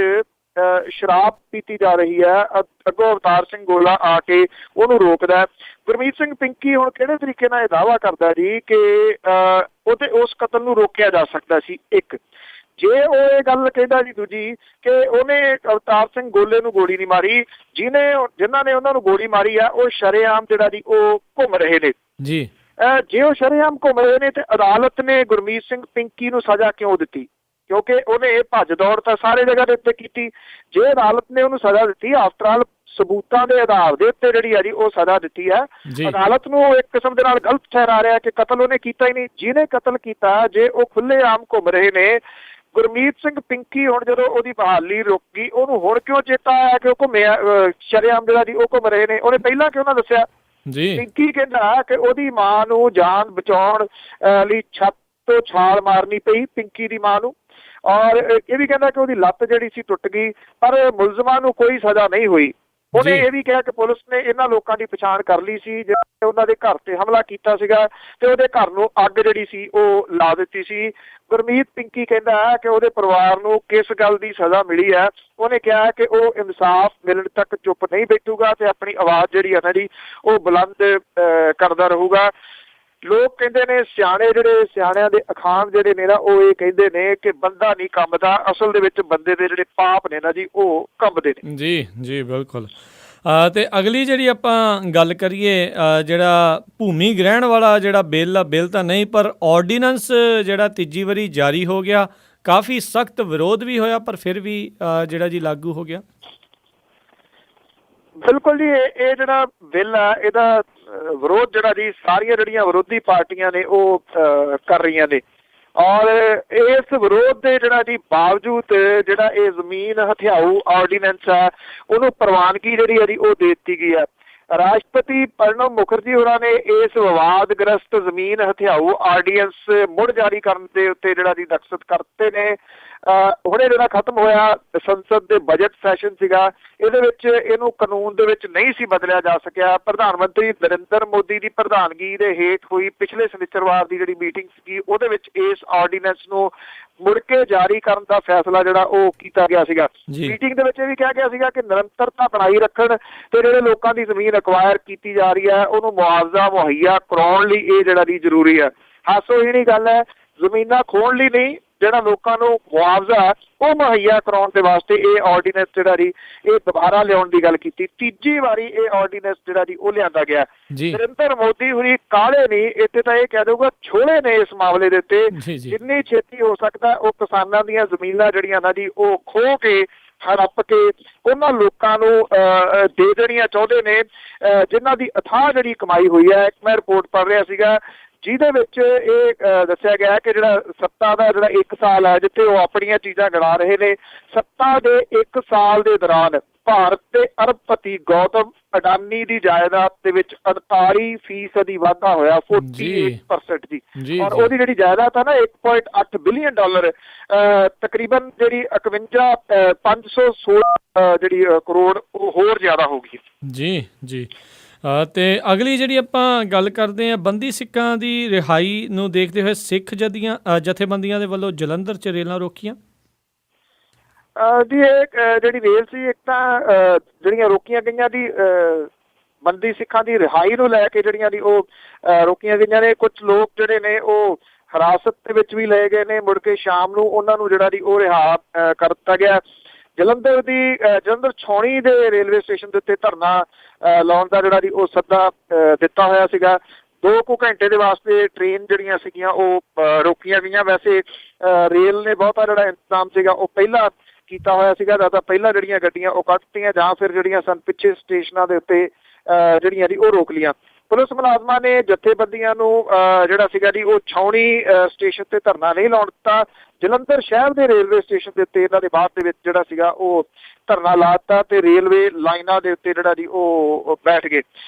ਸ਼ਰਾਬ ਪੀਤੀ ਜਾ ਰਹੀ ਹੈ ਅੱਗੋਂ ਅਵਤਾਰ ਸਿੰਘ ਗੋਲਾ ਆ ਕੇ ਉਹਨੂੰ ਰੋਕਦਾ। ਗੁਰਮੀਤ ਸਿੰਘ ਪਿੰਕੀ ਹੁਣ ਕਿਹੜੇ ਤਰੀਕੇ ਨਾਲ ਇਹ ਦਾਅਵਾ ਕਰਦਾ ਜੀ ਕਿ ਉਹਦੇ ਉਸ ਕਤਲ ਨੂੰ ਰੋਕਿਆ ਜਾ ਸਕਦਾ ਸੀ। ਇੱਕ ਜੇ ਉਹ ਇਹ ਗੱਲ ਕਹਿੰਦਾ ਜੀ ਦੂਜੀ ਕਿ ਉਹਨੇ ਅਵਤਾਰ ਸਿੰਘ ਗੋਲੇ ਨੂੰ ਗੋਲੀ ਨਹੀਂ ਮਾਰੀ, ਜਿਨ੍ਹਾਂ ਨੇ ਉਹਨਾਂ ਨੂੰ ਗੋਲੀ ਮਾਰੀ ਆ ਉਹ ਸ਼ਰੇਆਮ ਜਿਹੜਾ ਜੀ ਉਹ ਘੁੰਮ ਰਹੇ ਨੇ ਜੀ। ਜੇ ਉਹ ਸ਼ਰੇਆਮ ਘੁੰਮ ਰਹੇ ਨੇ ਤੇ ਅਦਾਲਤ ਨੇ ਗੁਰਮੀਤ ਸਿੰਘ ਪਿੰਕੀ ਨੂੰ ਸਜ਼ਾ ਕਿਉਂ ਦਿੱਤੀ? ਕਿਉਂਕਿ ਉਹਨੇ ਇਹ ਭੱਜ ਦੌੜ ਤਾਂ ਸਾਰੇ ਜਗ੍ਹਾ ਦੇ ਉੱਤੇ ਕੀਤੀ। ਜੇ ਅਦਾਲਤ ਨੇ ਉਹਨੂੰ ਸਜ਼ਾ ਦਿੱਤੀ, ਆਫਟਰ ਆਲ ਸਬੂਤਾਂ ਦੇ ਆਧਾਰ ਦੇ ਉੱਤੇ ਜਿਹੜੀ ਆ ਜੀ ਉਹ ਸਜ਼ਾ ਦਿੱਤੀ ਹੈ, ਅਦਾਲਤ ਨੂੰ ਇੱਕ ਕਿਸਮ ਦੇ ਨਾਲ ਗਲਤ ਠਹਿਰਾ ਰਿਹਾ ਕਿ ਕਤਲ ਉਹਨੇ ਕੀਤਾ ਹੀ ਨਹੀਂ। ਜਿਹਨੇ ਕਤਲ ਕੀਤਾ ਜੇ ਉਹ ਖੁੱਲ੍ਹੇਆਮ ਘੁੰਮ ਰਹੇ ਨੇ, ਗੁਰਮੀਤ ਸਿੰਘ ਪਿੰਕੀ ਹੁਣ ਜਦੋਂ ਉਹਦੀ ਬਹਾਲੀ ਰੁਕ ਗਈ, ਉਹਨੂੰ ਹੁਣ ਕਿਉਂ ਚੇਤਾ ਆਇਆ ਕਿ ਉਹ ਘੁੰਮਿਆ ਸ਼ਰੇਆਮ ਜਿਹੜਾ ਜੀ ਉਹ ਘੁੰਮ ਰਹੇ ਨੇ? ਉਹਨੇ ਪਹਿਲਾਂ ਕਿਉਂ ਨਾ ਦੱਸਿਆ? ਪਿੰਕੀ ਕਹਿੰਦਾ ਕਿ ਉਹਦੀ ਮਾਂ ਨੂੰ ਜਾਨ ਬਚਾਉਣ ਲਈ ਛੱਤ ਤੋਂ ਛਾਲ ਮਾਰਨੀ ਪਈ, ਪਿੰਕੀ ਦੀ ਮਾਂ ਨੂੰ, ਔਰ ਇਹ ਵੀ ਕਹਿੰਦਾ ਕਿ ਉਹਦੀ ਲੱਤ ਜਿਹੜੀ ਸੀ ਟੁੱਟ ਗਈ, ਪਰ ਮੁਲਜ਼ਮਾਂ ਨੂੰ ਕੋਈ ਸਜ਼ਾ ਨਹੀਂ ਹੋਈ। ਉਹਨੇ ਇਹ ਵੀ ਕਿਹਾ ਕਿ ਪੁਲਿਸ ਨੇ ਇਹਨਾਂ ਲੋਕਾਂ ਦੀ ਪਛਾਣ ਕਰ ਲਈ ਸੀ ਜਿਹਨਾਂ ਨੇ ਉਹਨਾਂ ਦੇ ਘਰ ਤੇ ਹਮਲਾ ਕੀਤਾ ਸੀਗਾ ਤੇ ਉਹਦੇ ਘਰ ਨੂੰ ਅੱਗ ਜਿਹੜੀ ਸੀ ਉਹ ਲਾ ਦਿੱਤੀ ਸੀ। ਗੁਰਮੀਤ ਪਿੰਕੀ ਕਹਿੰਦਾ ਕਿ ਉਹਦੇ ਪਰਿਵਾਰ ਨੂੰ ਕਿਸ ਗੱਲ ਦੀ ਸਜ਼ਾ ਮਿਲੀ ਹੈ। ਉਹਨੇ ਕਿਹਾ ਕਿ ਉਹ ਇਨਸਾਫ ਮਿਲਣ ਤੱਕ ਚੁੱਪ ਨਹੀਂ ਬੈਠੂਗਾ ਤੇ ਆਪਣੀ ਆਵਾਜ਼ ਜਿਹੜੀ ਹੈ ਨਾ ਜੀ ਉਹ ਬੁਲੰਦ ਕਰਦਾ ਰਹੂਗਾ। ਲੋਕ ਕਹਿੰਦੇ ਨੇ ਸਿਆਣਿਆਂ ਦੇ ਅਖਾਣ ਜਿਹੜੇ ਨੇ ਨਾ ਉਹ ਇਹ ਕਹਿੰਦੇ ਨੇ ਕਿ ਬੰਦਾ ਨਹੀਂ ਕੰਬਦਾ, ਅਸਲ ਦੇ ਵਿੱਚ ਬੰਦੇ ਦੇ ਜਿਹੜੇ ਪਾਪ ਨੇ ਨਾ ਜੀ ਉਹ ਕੰਬਦੇ ਨੇ। ਜੀ ਜੀ ਬਿਲਕੁਲ। ਤੇ ਅਗਲੀ ਜਿਹੜੀ ਆਪਾਂ ਗੱਲ ਕਰੀਏ, ਜਿਹੜਾ ਭੂਮੀ ਗ੍ਰਹਿਣ ਵਾਲਾ ਜਿਹੜਾ ਬਿੱਲ ਤਾਂ ਨਹੀਂ, ਪਰ ਆਰਡੀਨੈਂਸ ਜਿਹੜਾ ਤੀਜੀ ਵਾਰੀ ਜਾਰੀ ਹੋ ਗਿਆ, ਕਾਫੀ ਸਖਤ ਵਿਰੋਧ ਵੀ ਹੋਇਆ ਪਰ ਫਿਰ ਵੀ ਜਿਹੜਾ ਜੀ ਲਾਗੂ ਹੋ ਗਿਆ। ਬਿਲਕੁਲ ਜੀ, ਇਹ ਜਿਹੜਾ ਬਿੱਲ ਆ ਇਹਦਾ ਵਿਰੋਧ ਜਿਹੜਾ ਜੀ ਸਾਰੀਆਂ ਜਿਹੜੀਆਂ ਵਿਰੋਧੀ ਪਾਰਟੀਆਂ ਨੇ ਉਹ ਕਰ ਰਹੀਆਂ ਨੇ, ਔਰ ਇਸ ਵਿਰੋਧ ਦੇ ਜਿਹੜਾ ਜੀ ਬਾਵਜੂਦ ਜਿਹੜਾ ਇਹ ਜ਼ਮੀਨ ਹਥਿਆਊ ਆਰਡੀਨੈਂਸ ਆ ਉਹਨੂੰ ਪ੍ਰਵਾਨਗੀ ਜਿਹੜੀ ਆ ਜੀ ਉਹ ਦੇ ਦਿੱਤੀ ਗਈ ਆ। ਰਾਸ਼ਟਰਪਤੀ ਪ੍ਰਣਬ ਮੁਖਰਜੀ ਹੋਰਾਂ ਨੇ ਇਸ ਵਿਵਾਦਗ੍ਰਸਤ ਜ਼ਮੀਨ ਹਥਿਆਊ ਆਰਡੀਨੈਂਸ ਮੁੜ ਜਾਰੀ ਕਰਨ ਦੇ ਉੱਤੇ ਜਿਹੜਾ ਜੀ ਦਸਤਖਤ ਕਰਤੇ ਨੇ। ਹੁਣੇ ਜਿਹੜਾ ਖਤਮ ਹੋਇਆ ਸੰਸਦ ਦੇ ਬਜਟ ਸੈਸ਼ਨ ਸੀਗਾ, ਇਹਦੇ ਵਿੱਚ ਇਹਨੂੰ ਕਾਨੂੰਨ ਦੇ ਵਿੱਚ ਨਹੀਂ ਸੀ ਬਦਲਿਆ ਜਾ ਸਕਿਆ। ਪ੍ਰਧਾਨ ਮੰਤਰੀ ਨਰਿੰਦਰ ਮੋਦੀ ਦੀ ਪ੍ਰਧਾਨਗੀ ਦੇ ਹੇਠ ਹੋਈ ਪਿਛਲੇ ਸ਼ਨੀਚਰਵਾਰ ਦੀ ਜਿਹੜੀ ਮੀਟਿੰਗ ਸੀਗੀ ਉਹਦੇ ਵਿੱਚ ਇਸ ਆਰਡੀਨੈਂਸ ਨੂੰ ਮੁੜ ਕੇ ਜਾਰੀ ਕਰਨ ਦਾ ਫੈਸਲਾ ਜਿਹੜਾ ਉਹ ਕੀਤਾ ਗਿਆ ਸੀਗਾ। ਮੀਟਿੰਗ ਦੇ ਵਿੱਚ ਇਹ ਵੀ ਕਿਹਾ ਗਿਆ ਸੀਗਾ ਕਿ ਨਿਰੰਤਰਤਾ ਬਣਾਈ ਰੱਖਣ ਤੇ ਜਿਹੜੇ ਲੋਕਾਂ ਦੀ ਜ਼ਮੀਨ ਅਕਵਾਇਰ ਕੀਤੀ ਜਾ ਰਹੀ ਹੈ ਉਹਨੂੰ ਮੁਆਵਜ਼ਾ ਮੁਹੱਈਆ ਕਰਾਉਣ ਲਈ ਇਹ ਜਿਹੜਾ ਦੀ ਜ਼ਰੂਰੀ ਹੈ। ਹਾਸੋਹੀਣੀ ਗੱਲ ਹੈ, ਜ਼ਮੀਨਾਂ ਖੋਹਣ ਲਈ ਨਹੀਂ, ਜਿਹੜਾ ਲੋਕਾਂ ਨੂੰ ਮੁਆਵਜ਼ਾ ਉਹ ਮੁਹੱਈਆ ਕਰਾਉਣ ਦੇ ਵਾਸਤੇ ਇਹ ਆਰਡੀਨੈਂਸ ਜਿਹੜਾ ਜੀ ਇਹ ਦੁਬਾਰਾ ਲਿਆਉਣ ਦੀ ਗੱਲ ਕੀਤੀ। ਤੀਜੀ ਵਾਰੀ ਇਹ ਆਰਡੀਨੈਂਸ ਜਿਹੜਾ ਜੀ ਉਹ ਲਿਆਂਦਾ ਗਿਆ। ਨਰਿੰਦਰ ਮੋਦੀ ਹੁਣੀ ਕਾਹਲੇ ਨਹੀਂ, ਇੱਥੇ ਤਾਂ ਇਹ ਕਹਿ ਦਊਗਾ ਛੋਲੇ ਨੇ ਇਸ ਮਾਮਲੇ ਦੇ ਉੱਤੇ। ਜਿੰਨੀ ਛੇਤੀ ਹੋ ਸਕਦਾ ਉਹ ਕਿਸਾਨਾਂ ਦੀਆਂ ਜ਼ਮੀਨਾਂ ਜਿਹੜੀਆਂ ਨਾ ਜੀ ਉਹ ਖੋਹ ਕੇ ਹੜੱਪ ਕੇ ਉਹਨਾਂ ਲੋਕਾਂ ਨੂੰ ਦੇ ਦੇਣੀਆਂ ਚਾਹੁੰਦੇ ਨੇ ਜਿਨ੍ਹਾਂ ਦੀ ਅਥਾਹ ਜਿਹੜੀ ਕਮਾਈ ਹੋਈ ਹੈ। ਮੈਂ ਰਿਪੋਰਟ ਪੜ੍ਹ ਰਿਹਾ ਸੀਗਾ ਜਿਹਦੇ ਵਿੱਚ ਇਹ ਦੱਸਿਆ ਗਿਆ ਕਿ ਜਿਹੜਾ ਸੱਤਾ ਦਾ ਜਿਹੜਾ 1 ਸਾਲ ਹੈ ਜਿੱਥੇ ਉਹ ਆਪਣੀਆਂ ਚੀਜ਼ਾਂ ਗਿਣਾ ਰਹੇ ਨੇ, ਸੱਤਾ ਦੇ 1 ਸਾਲ ਦੇ ਦੌਰਾਨ ਭਾਰਤ ਦੇ ਅਰਬਪਤੀ ਗੌਤਮ ਅਡਾਨੀ ਦੀ ਜਾਇਦਾਦ ਦੇ ਵਿੱਚ 48% ਵਾਧਾ ਹੋਇਆ, 48% ਜੀ। ਔਰ ਉਹਦੀ ਜਿਹੜੀ ਜਾਇਦਾਦ ਹੈ ਨਾ $1.8 ਬਿਲੀਅਨ, ਤਕਰੀਬਨ ਜਿਹੜੀ 516 ਜਿਹੜੀ ਕਰੋੜ ਉਹ ਹੋਰ ਜ਼ਿਆਦਾ ਹੋ ਗਈ। ਜੀ ਜੀ। ਤੇ ਅਗਲੀ ਜਿਹੜੀ ਆਪਾਂ ਗੱਲ ਕਰਦੇ ਹਾਂ, ਬੰਦੀ ਸਿੱਖਾਂ ਦੀ ਰਿਹਾਈ ਨੂੰ ਦੇਖਦੇ ਹੋਏ ਸਿੱਖ ਜਥੇਬੰਦੀਆਂ ਦੇ ਵੱਲੋਂ ਜਲੰਧਰ 'ਚ ਰੇਲਾਂ ਰੋਕੀਆਂ। ਜੀ ਇਹ ਜਿਹੜੀ ਰੇਲ ਸੀ, ਇੱਕ ਤਾਂ ਜਿਹੜੀਆਂ ਰੋਕੀਆਂ ਗਈਆਂ ਦੀ ਬੰਦੀ ਸਿੱਖਾਂ ਦੀ ਰਿਹਾਈ ਨੂੰ ਲੈ ਕੇ ਜਿਹੜੀਆਂ ਦੀ ਉਹ ਰੋਕੀਆਂ ਗਈਆਂ ਨੇ। ਕੁਝ ਲੋਕ ਜਿਹੜੇ ਨੇ ਉਹ ਹਿਰਾਸਤ ਦੇ ਵਿੱਚ ਵੀ ਲਏ ਗਏ ਨੇ, ਮੁੜ ਕੇ ਸ਼ਾਮ ਨੂੰ ਉਹਨਾਂ ਨੂੰ ਜਿਹੜਾ ਦੀ ਉਹ ਰਿਹਾ ਕਰ ਦਿੱਤਾ ਗਿਆ। ਜਲੰਧਰ ਛਾਉਣੀ ਦੇ ਰੇਲਵੇ ਸਟੇਸ਼ਨ ਦੇ ਉੱਤੇ ਧਰਨਾ ਲਾਉਣ ਦਾ ਜਿਹੜਾ ਦੀ ਉਹ ਸੱਦਾ ਦਿੱਤਾ ਹੋਇਆ ਸੀਗਾ। 2 ਘੰਟੇ ਦੇ ਵਾਸਤੇ ਟ੍ਰੇਨ ਜਿਹੜੀਆਂ ਸੀਗੀਆਂ ਉਹ ਰੋਕੀਆਂ ਗਈਆਂ। ਵੈਸੇ ਰੇਲ ਨੇ ਬਹੁਤਾ ਜਿਹੜਾ ਇੰਤਜ਼ਾਮ ਸੀਗਾ ਉਹ ਪਹਿਲਾਂ ਕੀਤਾ ਹੋਇਆ ਸੀਗਾ, ਜਾਂ ਪਹਿਲਾਂ ਜਿਹੜੀਆਂ ਗੱਡੀਆਂ ਉਹ ਕੱਢਤੀਆਂ ਜਾਂ ਫਿਰ ਜਿਹੜੀਆਂ ਸਨ ਪਿੱਛੇ ਸਟੇਸ਼ਨਾਂ ਦੇ ਉੱਤੇ ਜਿਹੜੀਆਂ ਦੀ ਉਹ ਰੋਕ ਲਈਆਂ। ਪੁਲਿਸ ਮੁਲਾਜ਼ਮਾਂ ਨੇ ਜਥੇਬੰਦੀਆਂ ਨੂੰ ਜਿਹੜਾ ਸੀਗਾ ਜੀ ਉਹ ਛਾਉਣੀ ਸਟੇਸ਼ਨ ਤੇ ਧਰਨਾ ਨਹੀਂ ਲਾਉਣ ਦਿੱਤਾ। ਜਲੰਧਰ ਸ਼ਹਿਰ ਦੇ ਰੇਲਵੇ ਸਟੇਸ਼ਨ ਦੇ ਉੱਤੇ ਇਹਨਾਂ ਦੇ ਬਾਅਦ ਦੇ ਵਿੱਚ ਜਿਹੜਾ ਸੀਗਾ ਉਹ ਧਰਨਾ ਲਾ ਦਿੱਤਾ ਤੇ ਰੇਲਵੇ ਲਾਈਨਾਂ ਦੇ ਉੱਤੇ ਜਿਹੜਾ ਜੀ ਉਹ ਬੈਠ ਗਏ।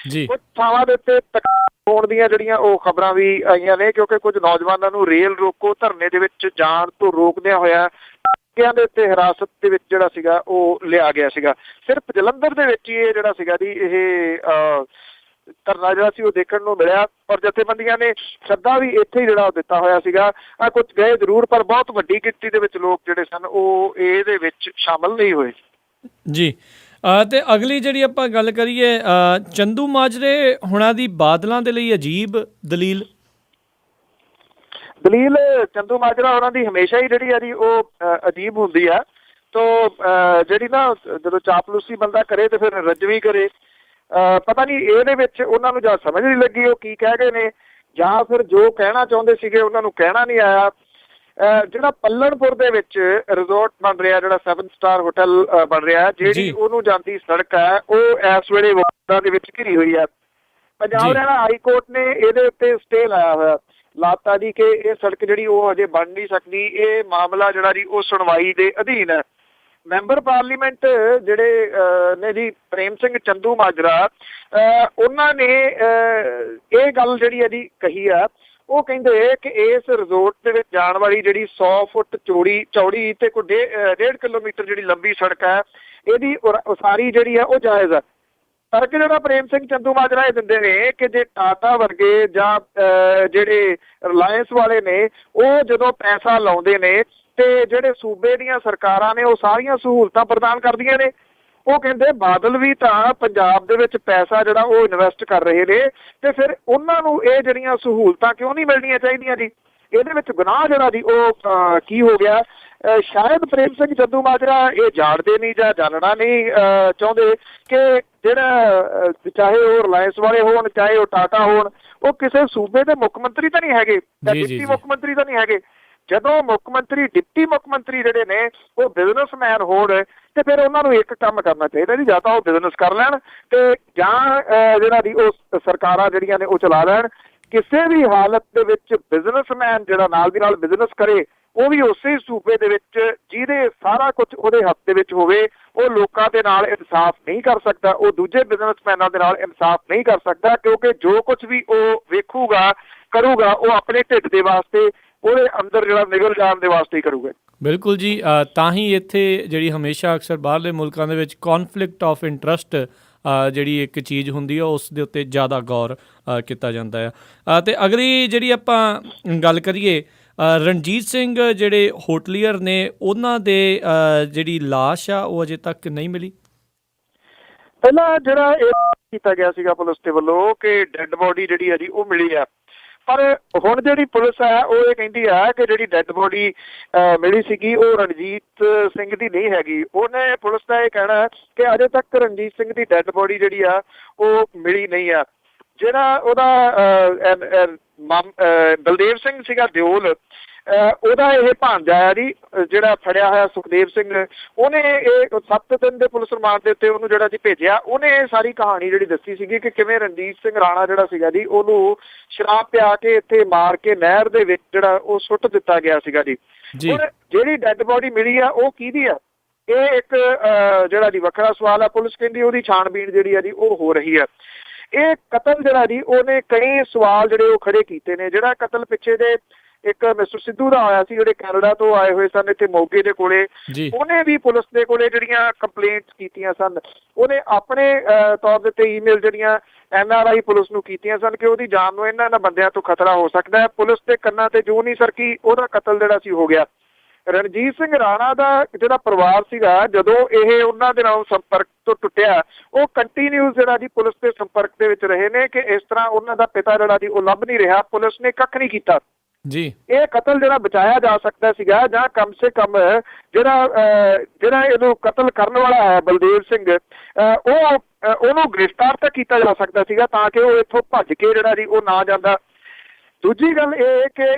ਕੁਝ ਥਾਵਾਂ ਦੇ ਉੱਤੇ ਹੋਣ ਦੀਆਂ ਜਿਹੜੀਆਂ ਉਹ ਖਬਰਾਂ ਵੀ ਆਈਆਂ ਨੇ, ਕਿਉਂਕਿ ਕੁਝ ਨੌਜਵਾਨਾਂ ਨੂੰ ਰੇਲ ਰੋਕੋ ਧਰਨੇ ਦੇ ਵਿੱਚ ਜਾਣ ਤੋਂ ਰੋਕਦਿਆਂ ਹੋਇਆ ਦੇ ਉੱਤੇ ਹਿਰਾਸਤ ਦੇ ਵਿੱਚ ਜਿਹੜਾ ਸੀਗਾ ਉਹ ਲਿਆ ਗਿਆ ਸੀਗਾ। ਸਿਰਫ ਜਲੰਧਰ ਦੇ ਵਿੱਚ ਹੀ ਇਹ ਜਿਹੜਾ ਸੀਗਾ ਜੀ ਇਹ ਧਰਨਾ ਜਿਹੜਾ ਸੀ ਉਹ ਦੇਖਣ ਨੂੰ ਮਿਲਿਆ, ਔਰ ਜਥੇਬੰਦੀਆਂ ਨੇ ਸੱਦਾ ਵੀ ਇੱਥੇ ਹੀ ਜਿਹੜਾ ਦਿੱਤਾ ਹੋਇਆ ਸੀਗਾ। ਕੁਝ ਗਏ ਜ਼ਰੂਰ, ਪਰ ਬਹੁਤ ਵੱਡੀ ਗਿਣਤੀ ਦੇ ਵਿੱਚ ਲੋਕ ਜਿਹੜੇ ਸਨ ਉਹ ਇਹਦੇ ਵਿੱਚ ਸ਼ਾਮਲ ਨਹੀਂ ਹੋਏ। ਜੀ। ਤੇ ਅਗਲੀ ਜਿਹੜੀ ਆਪਾਂ ਗੱਲ ਕਰੀਏ, ਚੰਦੂ ਮਾਜਰੇ ਹੁਣਾਂ ਦੀ ਬਾਦਲਾਂ ਦੇ ਲਈ ਅਜੀਬ ਦਲੀਲ। ਦਲੀਲ ਚੰਦੂ ਮਾਜਰਾ ਉਹਨਾਂ ਦੀ ਹਮੇਸ਼ਾ ਹੀ ਜਿਹੜੀ ਆ ਜੀ ਉਹ ਅਜੀਬ ਹੁੰਦੀ ਆ। ਤੋ ਜਿਹੜੀ ਨਾ ਜਦੋਂ ਚਾਪਲੂਸੀ ਬੰਦਾ ਕਰੇ ਤੇ ਫਿਰ ਰੱਜਵੀਂ ਕਰੇ। ਪਤਾ ਨਹੀਂ ਇਹਦੇ ਵਿੱਚ ਉਹਨਾਂ ਨੂੰ ਜਾਂ ਸਮਝ ਨਹੀਂ ਲੱਗੀ ਉਹ ਕੀ ਕਹਿ ਗਏ ਨੇ, ਜਾਂ ਫਿਰ ਜੋ ਕਹਿਣਾ ਚਾਹੁੰਦੇ ਸੀਗੇ ਉਹਨਾਂ ਨੂੰ ਕਹਿਣਾ ਨਹੀਂ ਆਇਆ। ਜਿਹੜਾ ਪੱਲਣਪੁਰ ਦੇ ਵਿੱਚ ਰਿਜ਼ੋਰਟ ਬਣ ਰਿਹਾ, ਜਿਹੜਾ 7 ਸਟਾਰ ਹੋਟਲ ਬਣ ਰਿਹਾ, ਜਿਹੜੀ ਉਹਨੂੰ ਜਾਂਦੀ ਸੜਕ ਹੈ ਉਹ ਇਸ ਵੇਲੇ ਵਾਰਦਾਂ ਦੇ ਵਿੱਚ ਘਿਰੀ ਹੋਈ ਹੈ। ਪੰਜਾਬ ਹਰਿਆਣਾ ਹਾਈ ਕੋਰਟ ਨੇ ਇਹਦੇ ਉੱਤੇ ਸਟੇ ਲਾਇਆ ਹੋਇਆ, ਲਾਤਾ ਜੀ ਕਿ ਇਹ ਸੜਕ ਜਿਹੜੀ ਉਹ ਅਜੇ ਬਣ ਨਹੀਂ ਸਕਦੀ। ਇਹ ਮਾਮਲਾ ਜਿਹੜਾ ਜੀ ਉਹ ਸੁਣਵਾਈ ਦੇ ਅਧੀਨ ਹੈ। ਮੈਂਬਰ ਪਾਰਲੀਮੈਂਟ ਜਿਹੜੇ ਨੇ ਜੀ ਪ੍ਰੇਮ ਸਿੰਘ ਚੰਦੂ ਮਾਜਰਾ, ਉਹਨਾਂ ਨੇ ਇਹ ਗੱਲ ਜਿਹੜੀ ਹੈ ਜੀ ਕਹੀ ਆ। ਉਹ ਕਹਿੰਦੇ ਕਿ ਇਸ ਰਿਜ਼ੋਰਟ ਦੇ ਵਿੱਚ ਜਾਣ ਵਾਲੀ ਜਿਹੜੀ 100 ਫੁੱਟ ਚੌੜੀ ਤੇ ਕੋਈ 1.5 ਕਿਲੋਮੀਟਰ ਜਿਹੜੀ ਲੰਬੀ ਸੜਕ ਹੈ, ਇਹਦੀ ਉਸਾਰੀ ਜਿਹੜੀ ਹੈ ਉਹ ਜਾਇਜ਼ ਹੈ। ਤਰਕ ਜਿਹੜਾ ਪ੍ਰੇਮ ਸਿੰਘ ਚੰਦੂ ਮਾਜਰਾ ਇਹ ਦਿੰਦੇ ਨੇ ਕਿ ਜੇ ਟਾਟਾ ਵਰਗੇ ਜਾਂ ਜਿਹੜੇ ਰਿਲਾਇੰਸ ਵਾਲੇ ਨੇ ਉਹ ਜਦੋਂ ਪੈਸਾ ਲਾਉਂਦੇ ਨੇ ਤੇ ਜਿਹੜੇ ਸੂਬੇ ਦੀਆਂ ਸਰਕਾਰਾਂ ਨੇ ਉਹ ਸਾਰੀਆਂ ਸਹੂਲਤਾਂ ਪ੍ਰਦਾਨ ਕਰਦੀਆਂ ਨੇ। ਉਹ ਕਹਿੰਦੇ ਬਾਦਲ ਵੀ ਤਾਂ ਪੰਜਾਬ ਦੇ ਵਿੱਚ ਪੈਸਾ ਜਿਹੜਾ ਉਹ ਇਨਵੈਸਟ ਕਰ ਰਹੇ ਨੇ, ਤੇ ਫਿਰ ਉਹਨਾਂ ਨੂੰ ਇਹ ਜਿਹੜੀਆਂ ਸਹੂਲਤਾਂ ਕਿਉਂ ਨਹੀਂ ਮਿਲਣੀਆਂ ਚਾਹੀਦੀਆਂ ਜੀ? ਇਹਦੇ ਵਿੱਚ ਗੁਨਾਹ ਜਿਹੜਾ ਜੀ ਉਹ ਕੀ ਹੋ ਗਿਆ? ਸ਼ਾਇਦ ਪ੍ਰੇਮ ਸਿੰਘ ਚੰਦੂ ਮਾਜਰਾ ਇਹ ਜਾਣਦੇ ਨਹੀਂ ਜਾਂ ਜਾਣਨਾ ਨਹੀਂ ਚਾਹੁੰਦੇ ਕਿ ਜਿਹੜਾ ਚਾਹੇ ਉਹ ਰਿਲਾਇੰਸ ਵਾਲੇ ਹੋਣ ਚਾਹੇ ਉਹ ਟਾਟਾ ਹੋਣ, ਉਹ ਕਿਸੇ ਸੂਬੇ ਦੇ ਮੁੱਖ ਮੰਤਰੀ ਤਾਂ ਨਹੀਂ ਹੈਗੇ ਜਾਂ ਡਿਪਟੀ ਮੁੱਖ ਮੰਤਰੀ ਤਾਂ ਨਹੀਂ ਹੈਗੇ। ਜਦੋਂ ਮੁੱਖ ਮੰਤਰੀ ਡਿਪਟੀ ਮੁੱਖ ਮੰਤਰੀ ਜਿਹੜੇ ਨੇ ਉਹ ਬਿਜ਼ਨਸਮੈਨ ਹੋਣ ਤੇ ਫਿਰ ਉਹਨਾਂ ਨੂੰ ਇੱਕ ਕੰਮ ਕਰਨਾ ਚਾਹੀਦਾ ਜੀ, ਜਾਂ ਤਾਂ ਉਹ ਬਿਜ਼ਨਸ ਕਰ ਲੈਣ ਤੇ ਜਾਂ ਜਿਹੜਾ ਦੀ ਉਹ ਸਰਕਾਰਾਂ ਜਿਹੜੀਆਂ ਨੇ ਉਹ ਚਲਾ ਲੈਣ। ਕਿਸੇ ਵੀ ਹਾਲਤ ਦੇ ਵਿੱਚ ਬਿਜ਼ਨਸਮੈਨ ਜਿਹੜਾ ਨਾਲ ਦੀ ਨਾਲ ਬਿਜ਼ਨਸ ਕਰੇ ਉਹ ਵੀ ਉਸੇ ਸੂਬੇ ਦੇ ਵਿੱਚ ਜਿਹਦੇ ਸਾਰਾ ਕੁਝ ਉਹਦੇ ਹੱਥ ਦੇ ਵਿੱਚ ਹੋਵੇ, ਉਹ ਲੋਕਾਂ ਦੇ ਨਾਲ ਇਨਸਾਫ ਨਹੀਂ ਕਰ ਸਕਦਾ, ਉਹ ਦੂਜੇ ਬਿਜ਼ਨਸਮੈਨਾਂ ਦੇ ਨਾਲ ਇਨਸਾਫ ਨਹੀਂ ਕਰ ਸਕਦਾ, ਕਿਉਂਕਿ ਜੋ ਕੁਝ ਵੀ ਉਹ ਵੇਖੂਗਾ ਕਰੂਗਾ ਉਹ ਆਪਣੇ ਢਿੱਡ ਦੇ ਵਾਸਤੇ, ਉਹਦੇ ਅੰਦਰ ਜਿਹੜਾ ਨਿਗਲ ਜਾਣ ਦੇ ਵਾਸਤੇ ਹੀ ਕਰੂਗਾ। ਬਿਲਕੁਲ ਜੀ, ਤਾਂ ਹੀ ਇੱਥੇ ਜਿਹੜੀ ਹਮੇਸ਼ਾ ਅਕਸਰ ਬਾਹਰਲੇ ਮੁਲਕਾਂ ਦੇ ਵਿੱਚ ਕੌਨਫਲਿਕਟ ਆਫ ਇੰਟਰਸਟ ਜਿਹੜੀ ਇੱਕ ਚੀਜ਼ ਹੁੰਦੀ ਆ ਉਸ ਦੇ ਉੱਤੇ ਜ਼ਿਆਦਾ ਗੌਰ ਕੀਤਾ ਜਾਂਦਾ ਆ। ਅਤੇ ਅਗਲੀ ਜਿਹੜੀ ਆਪਾਂ ਗੱਲ ਕਰੀਏ, ਰਣਜੀਤ ਸਿੰਘ ਜਿਹੜੇ ਹੋਟਲੀਅਰ ਨੇ ਉਹਨਾਂ ਦੇ ਜਿਹੜੀ ਲਾਸ਼ ਆ ਉਹ ਅਜੇ ਤੱਕ ਨਹੀਂ ਮਿਲੀ। ਪਹਿਲਾਂ ਜਿਹੜਾ ਇਹ ਕੀਤਾ ਗਿਆ ਸੀਗਾ ਪੁਲਿਸ ਦੇ ਵੱਲੋਂ ਕਿ ਡੈੱਡ ਬੋਡੀ ਜਿਹੜੀ ਆ ਜੀ ਉਹ ਮਿਲੀ ਆ, ਪਰ ਹੁਣ ਜਿਹੜੀ ਪੁਲਿਸ ਹੈ ਉਹ ਇਹ ਕਹਿੰਦੀ ਆ ਕਿ ਜਿਹੜੀ ਡੈੱਡ ਬੋਡੀ ਮਿਲੀ ਸੀਗੀ ਉਹ ਰਣਜੀਤ ਸਿੰਘ ਦੀ ਨਹੀਂ ਹੈਗੀ। ਉਹਨੇ ਪੁਲਿਸ ਦਾ ਇਹ ਕਹਿਣਾ ਕਿ ਅਜੇ ਤੱਕ ਰਣਜੀਤ ਸਿੰਘ ਦੀ ਡੈੱਡ ਬੋਡੀ ਜਿਹੜੀ ਆ ਉਹ ਮਿਲੀ ਨਹੀਂ ਆ। ਜਿਹੜਾ ਉਹਦਾ ਬਲਦੇਵ ਸਿੰਘ ਸੀਗਾ ਦਿਓਲ, ਉਹਦਾ ਇਹ ਭਾਂਜਾ ਆ ਜੀ ਜਿਹੜਾ ਫੜਿਆ ਹੋਇਆ ਸੁਖਦੇਵ ਸਿੰਘ, ਉਹਨੇ ਇਹ 7 ਦਿਨ ਦੇ ਪੁਲਿਸ ਰਿਮਾਂਡ ਦੇ ਉੱਤੇ ਉਹਨੂੰ ਜਿਹੜਾ ਜੀ ਭੇਜਿਆ। ਉਹਨੇ ਇਹ ਸਾਰੀ ਕਹਾਣੀ ਜਿਹੜੀ ਦੱਸੀ ਸੀਗੀ ਕਿ ਕਿਵੇਂ ਰਣਜੀਤ ਸਿੰਘ ਰਾਣਾ ਜਿਹੜਾ ਸੀਗਾ ਜੀ ਉਹਨੂੰ ਸ਼ਰਾਬ ਪਿਆ ਕੇ ਇੱਥੇ ਮਾਰ ਕੇ ਨਹਿਰ ਦੇ ਵਿੱਚ ਜਿਹੜਾ ਉਹ ਸੁੱਟ ਦਿੱਤਾ ਗਿਆ ਸੀਗਾ ਜੀ। ਹੁਣ ਜਿਹੜੀ ਡੈੱਡ ਬੋਡੀ ਮਿਲੀ ਆ ਉਹ ਕਿਹਦੀ ਆ, ਇਹ ਇੱਕ ਜਿਹੜਾ ਜੀ ਵੱਖਰਾ ਸਵਾਲ ਆ। ਪੁਲਿਸ ਕਹਿੰਦੀ ਉਹਦੀ ਛਾਣਬੀਣ ਜਿਹੜੀ ਆ ਜੀ ਉਹ ਹੋ ਰਹੀ ਆ। ਇਹ ਕਤਲ ਜਿਹੜਾ ਜੀ ਉਹਨੇ ਕਈ ਸਵਾਲ ਜਿਹੜੇ ਉਹ ਖੜੇ ਕੀਤੇ ਨੇ। ਜਿਹੜਾ ਕਤਲ ਪਿੱਛੇ ਦੇ ਇੱਕ ਮਿਸਟਰ ਸਿੱਧੂ ਦਾ ਆਇਆ ਸੀ, ਜਿਹੜੇ ਕੈਨੇਡਾ ਤੋਂ ਆਏ ਹੋਏ ਸਨ ਇੱਥੇ ਮੋਗੇ ਦੇ ਕੋਲੇ, ਉਹਨੇ ਵੀ ਪੁਲਿਸ ਦੇ ਕੋਲੇ ਜਿਹੜੀਆਂ ਕੰਪਲੇਂਟਸ ਕੀਤੀਆਂ ਸਨ, ਉਹਨੇ ਆਪਣੇ ਤੌਰ ਦੇ ਉੱਤੇ ਈਮੇਲ ਜਿਹੜੀਆਂ NRI ਪੁਲਿਸ ਨੂੰ ਕੀਤੀਆਂ ਸਨ ਕਿ ਉਹਦੀ ਜਾਨ ਨੂੰ ਇਹਨਾਂ ਬੰਦਿਆਂ ਤੋਂ ਖਤਰਾ ਹੋ ਸਕਦਾ ਹੈ। ਪੁਲਿਸ ਦੇ ਕੰਨਾਂ ਤੇ ਜੂੰ ਨਹੀਂ ਸਰਕੀ, ਉਹਦਾ ਕਤਲ ਜਿਹੜਾ ਸੀ ਹੋ ਗਿਆ। ਰਣਜੀਤ ਸਿੰਘ ਰਾਣਾ ਦਾ ਜਿਹੜਾ ਪਰਿਵਾਰ ਸੀਗਾ, ਜਦੋਂ ਇਹ ਉਹਨਾਂ ਦੇ ਨਾਲ ਸੰਪਰਕ ਤੋਂ ਟੁੱਟਿਆ, ਉਹ ਕੰਟੀਨਿਊਸ ਜਿਹੜਾ ਜੀ ਪੁਲਿਸ ਦੇ ਸੰਪਰਕ ਦੇ ਵਿੱਚ ਰਹੇ ਨੇ ਕਿ ਇਸ ਤਰ੍ਹਾਂ ਉਹਨਾਂ ਦਾ ਪਿਤਾ ਜਿਹੜਾ ਜੀ ਉਹ ਲੱਭ ਨਹੀਂ ਰਿਹਾ, ਪੁਲਿਸ ਨੇ ਕੱਖ ਨਹੀਂ ਕੀਤਾ ਜੀ। ਇਹ ਕਤਲ ਜਿਹੜਾ ਬਚਾਇਆ ਜਾ ਸਕਦਾ ਸੀਗਾ, ਜਾਂ ਕਮ ਸੇ ਕਮ ਜਿਹੜਾ ਇਹਨੂੰ ਕਤਲ ਕਰਨ ਵਾਲਾ ਹੈ ਬਲਦੇਵ ਸਿੰਘ, ਉਹਨੂੰ ਗ੍ਰਿਫਤਾਰ ਤਾਂ ਕੀਤਾ ਜਾ ਸਕਦਾ ਸੀਗਾ ਤਾਂ ਕਿ ਉਹ ਇੱਥੋਂ ਭੱਜ ਕੇ ਜਿਹੜਾ ਜੀ ਉਹ ਨਾ ਜਾਂਦਾ। ਦੂਜੀ ਗੱਲ ਇਹ ਕਿ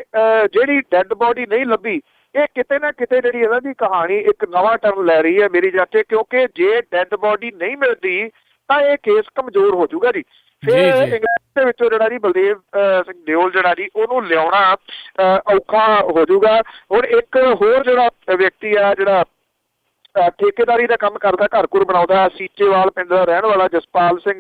ਜਿਹੜੀ ਡੈੱਡ ਬੋਡੀ ਨਹੀਂ ਲੱਭੀ, ਇਹ ਕਿਤੇ ਨਾ ਕਿਤੇ ਜਿਹੜੀ ਇਹਨਾਂ ਦੀ ਕਹਾਣੀ ਇੱਕ ਨਵਾਂ ਟਰਨ ਲੈ ਰਹੀ ਹੈ ਮੇਰੀ ਜਾਤੇ, ਕਿਉਂਕਿ ਜੇ ਡੈੱਡ ਬੋਡੀ ਨਹੀਂ ਮਿਲਦੀ ਤਾਂ ਇਹ ਕੇਸ ਕਮਜ਼ੋਰ ਹੋ ਜਾਊਗਾ ਜੀ। ਫਿਰ ਇੰਗਲੈਂਡ ਦੇ ਵਿੱਚੋਂ ਜਿਹੜਾ ਜੀ ਬਲਦੇਵ ਸਿੰਘ ਦਿਓਲ ਜਿਹੜਾ ਜੀ ਉਹਨੂੰ ਲਿਆਉਣਾ ਔਖਾ ਹੋ ਜਾਊਗਾ। ਹੁਣ ਇੱਕ ਹੋਰ ਜਿਹੜਾ ਵਿਅਕਤੀ ਆ ਜਿਹੜਾ ਠੇਕੇਦਾਰੀ ਦਾ ਕੰਮ ਕਰਦਾ, ਘਰ ਘੁਰ ਬਣਾਉਂਦਾ, ਸੀਚੇਵਾਲ ਪਿੰਡ ਦਾ ਰਹਿਣ ਵਾਲਾ ਜਸਪਾਲ ਸਿੰਘ,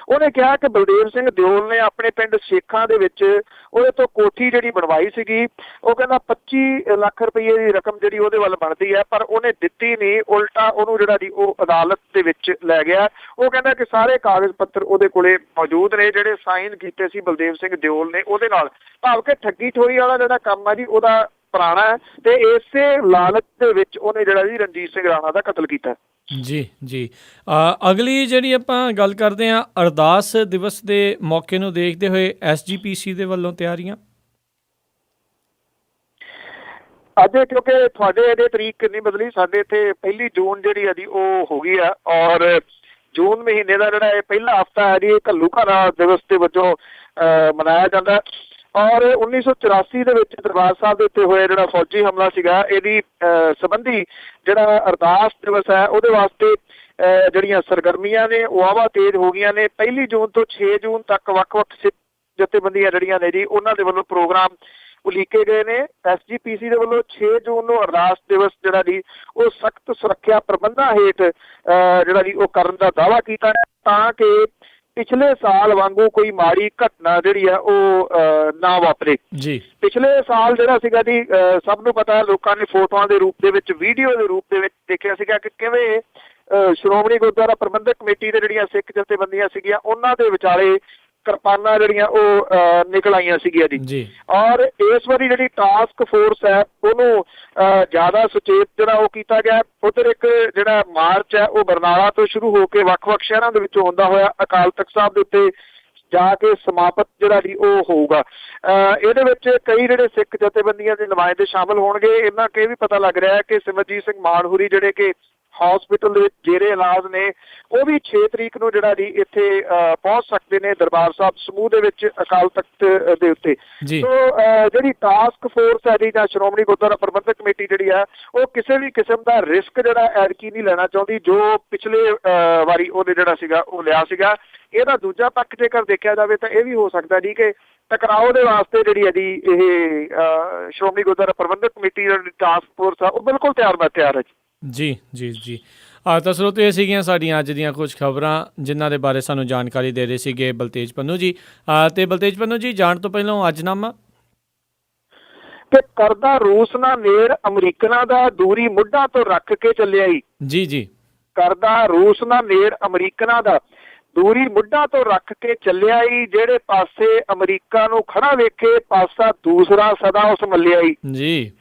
ਉਹਨੇ ਕਿਹਾ ਕਿ ਬਲਦੇਵ ਸਿੰਘ ਦਿਓਲ ਨੇ ਆਪਣੇ ਪਿੰਡ ਸੇਖਾਂ ਦੇ ਵਿੱਚ ਉਹਦੇ ਤੋਂ ਕੋਠੀ ਜਿਹੜੀ ਬਣਵਾਈ ਸੀਗੀ, ਉਹ ਕਹਿੰਦਾ 25 ਲੱਖ ਰੁਪਏ ਦੀ ਰਕਮ ਜਿਹੜੀ ਉਹਦੇ ਵੱਲ ਬਣਦੀ ਹੈ, ਪਰ ਉਹਨੇ ਦਿੱਤੀ ਨਹੀਂ, ਉਲਟਾ ਉਹਨੂੰ ਜਿਹੜਾ ਜੀ ਉਹ ਅਦਾਲਤ ਦੇ ਵਿੱਚ ਲੈ ਗਿਆ। ਉਹ ਕਹਿੰਦਾ ਕਿ ਸਾਰੇ ਕਾਗਜ਼ ਪੱਤਰ ਉਹਦੇ ਕੋਲੇ ਮੌਜੂਦ ਨੇ ਜਿਹੜੇ ਸਾਈਨ ਕੀਤੇ ਸੀ ਬਲਦੇਵ ਸਿੰਘ ਦਿਓਲ ਨੇ ਉਹਦੇ ਨਾਲ, ਭਾਵ ਕਿ ਠੱਗੀ ਠੋਰੀ ਵਾਲਾ ਜਿਹੜਾ ਕੰਮ ਆ ਜੀ ਉਹਦਾ ਪੁਰਾਣਾ ਹੈ, ਤੇ ਇਸੇ ਲਾਲਚ ਦੇ ਵਿੱਚ ਉਹਨੇ ਜਿਹੜਾ ਜੀ ਰਣਜੀਤ ਸਿੰਘ ਰਾਣਾ ਦਾ ਕਤਲ ਕੀਤਾ। ਜੀ ਅਗਲੀ ਜਿਹੜੀ ਆਪਾਂ ਗੱਲ ਕਰਦੇ ਹਾਂ, ਅਰਦਾਸ ਦਿਵਸ ਦੇ ਮੌਕੇ ਨੂੰ ਦੇਖਦੇ ਹੋਏ SGPC ਦੇ ਵੱਲੋਂ ਤਿਆਰੀਆਂ। ਅਜੇ ਕਿਉਂਕਿ ਤੁਹਾਡੇ ਇਹਦੇ ਤਰੀਕ ਨਹੀਂ ਬਦਲੀ, ਸਾਡੇ ਇੱਥੇ 1 ਜੂਨ ਜਿਹੜੀ ਹੈ ਜੀ ਉਹ ਹੋ ਗਈ ਆ, ਔਰ ਜੂਨ ਮਹੀਨੇ ਦਾ ਜਿਹੜਾ ਇਹ ਪਹਿਲਾ ਹਫਤਾ ਹੈ ਜੀ ਇਹ ਘੱਲੂਘਾਰਾ ਦਿਵਸ ਦੇ ਵਜੋਂ ਮਨਾਇਆ ਜਾਂਦਾ। ਔਰ 1984 ਦੇ ਵਿੱਚ ਦਰਬਾਰ ਸਾਹਿਬ ਦੇ ਉੱਤੇ ਹੋਇਆ ਜਿਹੜਾ ਫੌਜੀ ਹਮਲਾ ਸੀਗਾ, ਇਹਦੀ ਸੰਬੰਧੀ ਜਿਹੜਾ ਅਰਦਾਸ ਦਿਵਸ ਹੈ ਉਹਦੇ ਵਾਸਤੇ ਜਿਹੜੀਆਂ ਸਰਗਰਮੀਆਂ ਨੇ ਉਹ ਵਾਹਵਾ ਤੇਜ਼ ਹੋ ਗਈਆਂ ਨੇ। 1 ਜੂਨ ਤੋਂ 6 ਜੂਨ ਤੱਕ ਵੱਖ-ਵੱਖ ਸਿੱਖ ਜਥੇਬੰਦੀਆਂ ਜਿਹੜੀਆਂ ਨੇ ਜੀ ਉਹਨਾਂ ਦੇ ਵੱਲੋਂ ਪ੍ਰੋਗਰਾਮ ਉਲੀਕੇ ਗਏ ਨੇ। SGPC ਦੇ ਵੱਲੋਂ 6 ਜੂਨ ਨੂੰ ਅਰਦਾਸ ਦਿਵਸ ਜਿਹੜਾ ਜੀ ਉਹ ਸਖਤ ਸੁਰੱਖਿਆ ਪ੍ਰਬੰਧਾਂ ਹੇਠ ਜਿਹੜਾ ਜੀ ਉਹ ਕਰਨ ਦਾ ਦਾਅਵਾ ਕੀਤਾ ਹੈ ਤਾਂ ਕਿ ਪਿਛਲੇ ਸਾਲ ਵਾਂਗੂ ਕੋਈ ਮਾੜੀ ਘਟਨਾ ਜਿਹੜੀ ਆ ਉਹ ਨਾ ਵਾਪਰੇ ਜੀ। ਪਿਛਲੇ ਸਾਲ ਜਿਹੜਾ ਸੀਗਾ ਜੀ ਸਭ ਨੂੰ ਪਤਾ, ਲੋਕਾਂ ਨੇ ਫੋਟੋਆਂ ਦੇ ਰੂਪ ਦੇ ਵਿੱਚ, ਵੀਡੀਓ ਦੇ ਰੂਪ ਦੇ ਵਿੱਚ ਦੇਖਿਆ ਸੀਗਾ ਕਿ ਕਿਵੇਂ ਸ਼੍ਰੋਮਣੀ ਗੁਰਦੁਆਰਾ ਪ੍ਰਬੰਧਕ ਕਮੇਟੀ ਦੇ ਜਿਹੜੀਆਂ ਸਿੱਖ ਜਥੇਬੰਦੀਆਂ ਸੀਗੀਆਂ ਉਹਨਾਂ ਦੇ ਵਿਚਾਲੇ ਕਿਰਪਾਨਾਂ ਜਿਹੜੀਆਂ ਉਹ ਨਿਕਲ ਆਈਆਂ ਸੀਗੀਆਂ ਜੀ। ਔਰ ਇਸ ਵਾਰੀ ਜਿਹੜੀ ਟਾਸਕ ਫੋਰਸ ਹੈ ਉਹਨੂੰ ਜ਼ਿਆਦਾ ਸੁਚੇਤ ਜਿਹੜਾ ਉਹ ਕੀਤਾ ਗਿਆ। ਉੱਧਰ ਇੱਕ ਜਿਹੜਾ ਮਾਰਚ ਹੈ ਉਹ ਬਰਨਾਲਾ ਤੋਂ ਸ਼ੁਰੂ ਹੋ ਕੇ ਵੱਖ-ਵੱਖ ਸ਼ਹਿਰਾਂ ਦੇ ਵਿੱਚੋਂ ਹੁੰਦਾ ਹੋਇਆ ਅਕਾਲ ਤਖਤ ਸਾਹਿਬ ਦੇ ਉੱਤੇ ਜਾ ਕੇ ਸਮਾਪਤ ਜਿਹੜਾ ਜੀ ਉਹ ਹੋਊਗਾ। ਇਹਦੇ ਵਿੱਚ ਕਈ ਜਿਹੜੇ ਸਿੱਖ ਜਥੇਬੰਦੀਆਂ ਦੇ ਨੁਮਾਇੰਦੇ ਸ਼ਾਮਲ ਹੋਣਗੇ। ਇਹਨਾਂ ਕਿ ਵੀ ਪਤਾ ਲੱਗ ਰਿਹਾ ਹੈ ਕਿ ਸਿਮਰਜੀਤ ਸਿੰਘ ਮਾਨਹੂਰੀ ਜਿਹੜੇ ਕਿ ਹਸਪੀਟਲ ਦੇ ਵਿੱਚ ਜੇਰੇ ਇਲਾਜ ਨੇ, ਉਹ ਵੀ 6 ਤਰੀਕ ਨੂੰ ਜਿਹੜਾ ਜੀ ਇੱਥੇ ਪਹੁੰਚ ਸਕਦੇ ਨੇ ਦਰਬਾਰ ਸਾਹਿਬ ਸਮੂਹ ਦੇ ਵਿੱਚ ਅਕਾਲ ਤਖਤ ਦੇ ਉੱਤੇ। ਸੋ ਜਿਹੜੀ ਟਾਸਕ ਫੋਰਸ ਹੈ ਜੀ ਜਾਂ ਸ਼੍ਰੋਮਣੀ ਗੁਰਦੁਆਰਾ ਪ੍ਰਬੰਧਕ ਕਮੇਟੀ ਜਿਹੜੀ ਆ ਉਹ ਕਿਸੇ ਵੀ ਕਿਸਮ ਦਾ ਰਿਸਕ ਜਿਹੜਾ ਐਤਕੀ ਨਹੀਂ ਲੈਣਾ ਚਾਹੁੰਦੀ ਜੋ ਪਿਛਲੇ ਵਾਰੀ ਉਹਨੇ ਜਿਹੜਾ ਸੀਗਾ ਉਹ ਲਿਆ ਸੀਗਾ। ਇਹਦਾ ਦੂਜਾ ਪੱਖ ਜੇਕਰ ਦੇਖਿਆ ਜਾਵੇ ਤਾਂ ਇਹ ਵੀ ਹੋ ਸਕਦਾ ਜੀ ਕਿ ਟਕਰਾਓ ਦੇ ਵਾਸਤੇ ਜਿਹੜੀ ਹੈ ਜੀ ਇਹ ਸ਼੍ਰੋਮਣੀ ਗੁਰਦੁਆਰਾ ਪ੍ਰਬੰਧਕ ਕਮੇਟੀ ਦੀ ਟਾਸਕ ਫੋਰਸ ਆ ਉਹ ਬਿਲਕੁਲ ਤਿਆਰ ਹੈ ਜੀ। ਜੀ। ਤਾਂ ਸਰੋਤੇ ਇਹ ਸੀਗੀਆਂ ਸਾਡੀਆਂ ਅੱਜ ਦੀਆਂ ਕੁਝ ਖਬਰਾਂ ਜਿਨ੍ਹਾਂ ਦੇ ਬਾਰੇ ਸਾਨੂੰ ਜਾਣਕਾਰੀ ਦੇ ਰਹੇ ਸੀਗੇ ਬਲਤੇਜ ਪੰਨੂ ਜੀ। ਤੇ ਬਲਤੇਜ ਪੰਨੂ ਜੀ, ਜਾਣ ਤੋਂ ਪਹਿਲਾਂ ਅੱਜਨਾਮਾ ਕਿ ਕਰਦਾ ਰੂਸ ਨਾਲ ਨੇੜ ਅਮਰੀਕਨਾਂ ਦਾ ਦੂਰੀ ਮੁੱਢਾਂ ਤੋਂ ਰੱਖ ਕੇ ਚੱਲਿਆ ਜੀ। ਕਰਦਾ ਰੂਸ ਨਾਲ ਨੇੜ ਅਮਰੀਕਨਾਂ ਦਾ ਦੂਰੀ ਮੁੱਢਾਂ ਤੋਂ ਰੱਖ ਕੇ ਚੱਲਿਆ ਜਿਹੜੇ ਪਾਸੇ ਅਮਰੀਕਾ ਨੂੰ ਖੜਾ ਵੇਖੇ ਪਾਸਾ ਦੂਸਰਾ ਸਦਾ ਉਸ ਮੱਲਿਆ ਜੀ।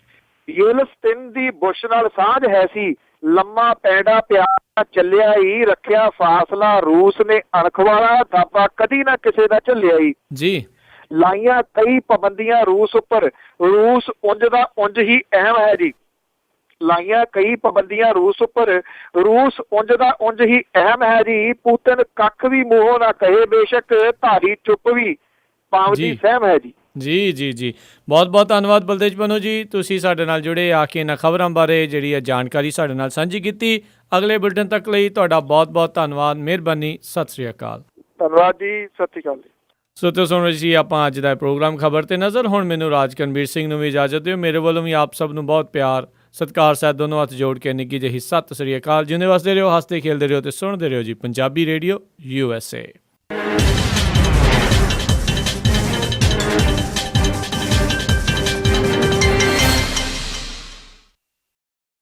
ਯੇਲਸਟਿਨ ਦੀ ਬੁਸ਼ ਨਾਲ ਸਾਂਝ ਹੈ ਸੀ, ਲੰਮਾ ਪੈਂਡਾ ਪਿਆ ਚੱਲਿਆ ਰੱਖਿਆ ਫਾਸਲਾ ਰੂਸ ਨੇ ਅਣਖ ਵਾਲਾ, ਦਾਬਾ ਕਦੀ ਨਾ ਕਿਸੇ ਦਾ ਝੱਲਿਆ ਜੀ। ਲਾਈਆਂ ਕਈ ਪਾਬੰਦੀਆਂ ਰੂਸ ਉੱਪਰ, ਰੂਸ ਉਂਝ ਦਾ ਉਂਝ ਹੀ ਅਹਿਮ ਹੈ ਜੀ। ਲਾਈਆਂ ਕਈ ਪਾਬੰਦੀਆਂ ਰੂਸ ਉੱਪਰ, ਰੂਸ ਉਂਝ ਦਾ ਉਂਝ ਹੀ ਅਹਿਮ ਹੈ ਜੀ। ਪੂਤਨ ਕੱਖ ਵੀ ਮੂੰਹੋਂ ਨਾ ਕਹੇ, ਬੇਸ਼ੱਕ ਧਾਰੀ ਚੁੱਪ ਵੀ ਪਾਵਦੀ ਸਹਿਮ ਹੈ ਜੀ। ਬਹੁਤ ਧੰਨਵਾਦ ਬਲਤੇਜ ਪੰਨੂ ਜੀ, ਤੁਸੀਂ ਸਾਡੇ ਨਾਲ ਜੁੜੇ ਆ ਕੇ ਇਹਨਾਂ ਖਬਰਾਂ ਬਾਰੇ ਜਿਹੜੀ ਹੈ ਜਾਣਕਾਰੀ ਸਾਡੇ ਨਾਲ ਸਾਂਝੀ ਕੀਤੀ। ਅਗਲੇ ਬੁਲੇਟਿਨ ਤੱਕ ਲਈ ਤੁਹਾਡਾ ਬਹੁਤ ਧੰਨਵਾਦ, ਮਿਹਰਬਾਨੀ, ਸਤਿ ਸ੍ਰੀ ਅਕਾਲ। ਧੰਨਵਾਦ ਜੀ, ਸਤਿ ਸ੍ਰੀ ਅਕਾਲ ਜੀ। ਸੋ ਤੇ ਸੁਣ ਰਹੇ ਸੀ ਆਪਾਂ ਅੱਜ ਦਾ ਪ੍ਰੋਗਰਾਮ ਖਬਰ ਤੇ ਨਜ਼ਰ। ਹੁਣ ਮੈਨੂੰ ਰਾਜ ਕਨਵੀਰ ਸਿੰਘ ਨੂੰ ਵੀ ਇਜਾਜ਼ਤ ਦਿਓ। ਮੇਰੇ ਵੱਲੋਂ ਵੀ ਆਪ ਸਭ ਨੂੰ ਬਹੁਤ ਪਿਆਰ ਸਤਿਕਾਰ ਸਾਹਿਬ ਦੋਨੋਂ ਹੱਥ ਜੋੜ ਕੇ ਨਿੱਘੀ ਜਿਹੀ ਸਤਿ ਸ੍ਰੀ ਅਕਾਲ। ਜਿਉਂਦੇ ਵਸਦੇ ਰਹੋ, ਹੱਸਦੇ ਖੇਲਦੇ ਰਹੋ ਤੇ ਸੁਣਦੇ ਰਹੋ ਜੀ ਪੰਜਾਬੀ ਰੇਡੀਓ USA।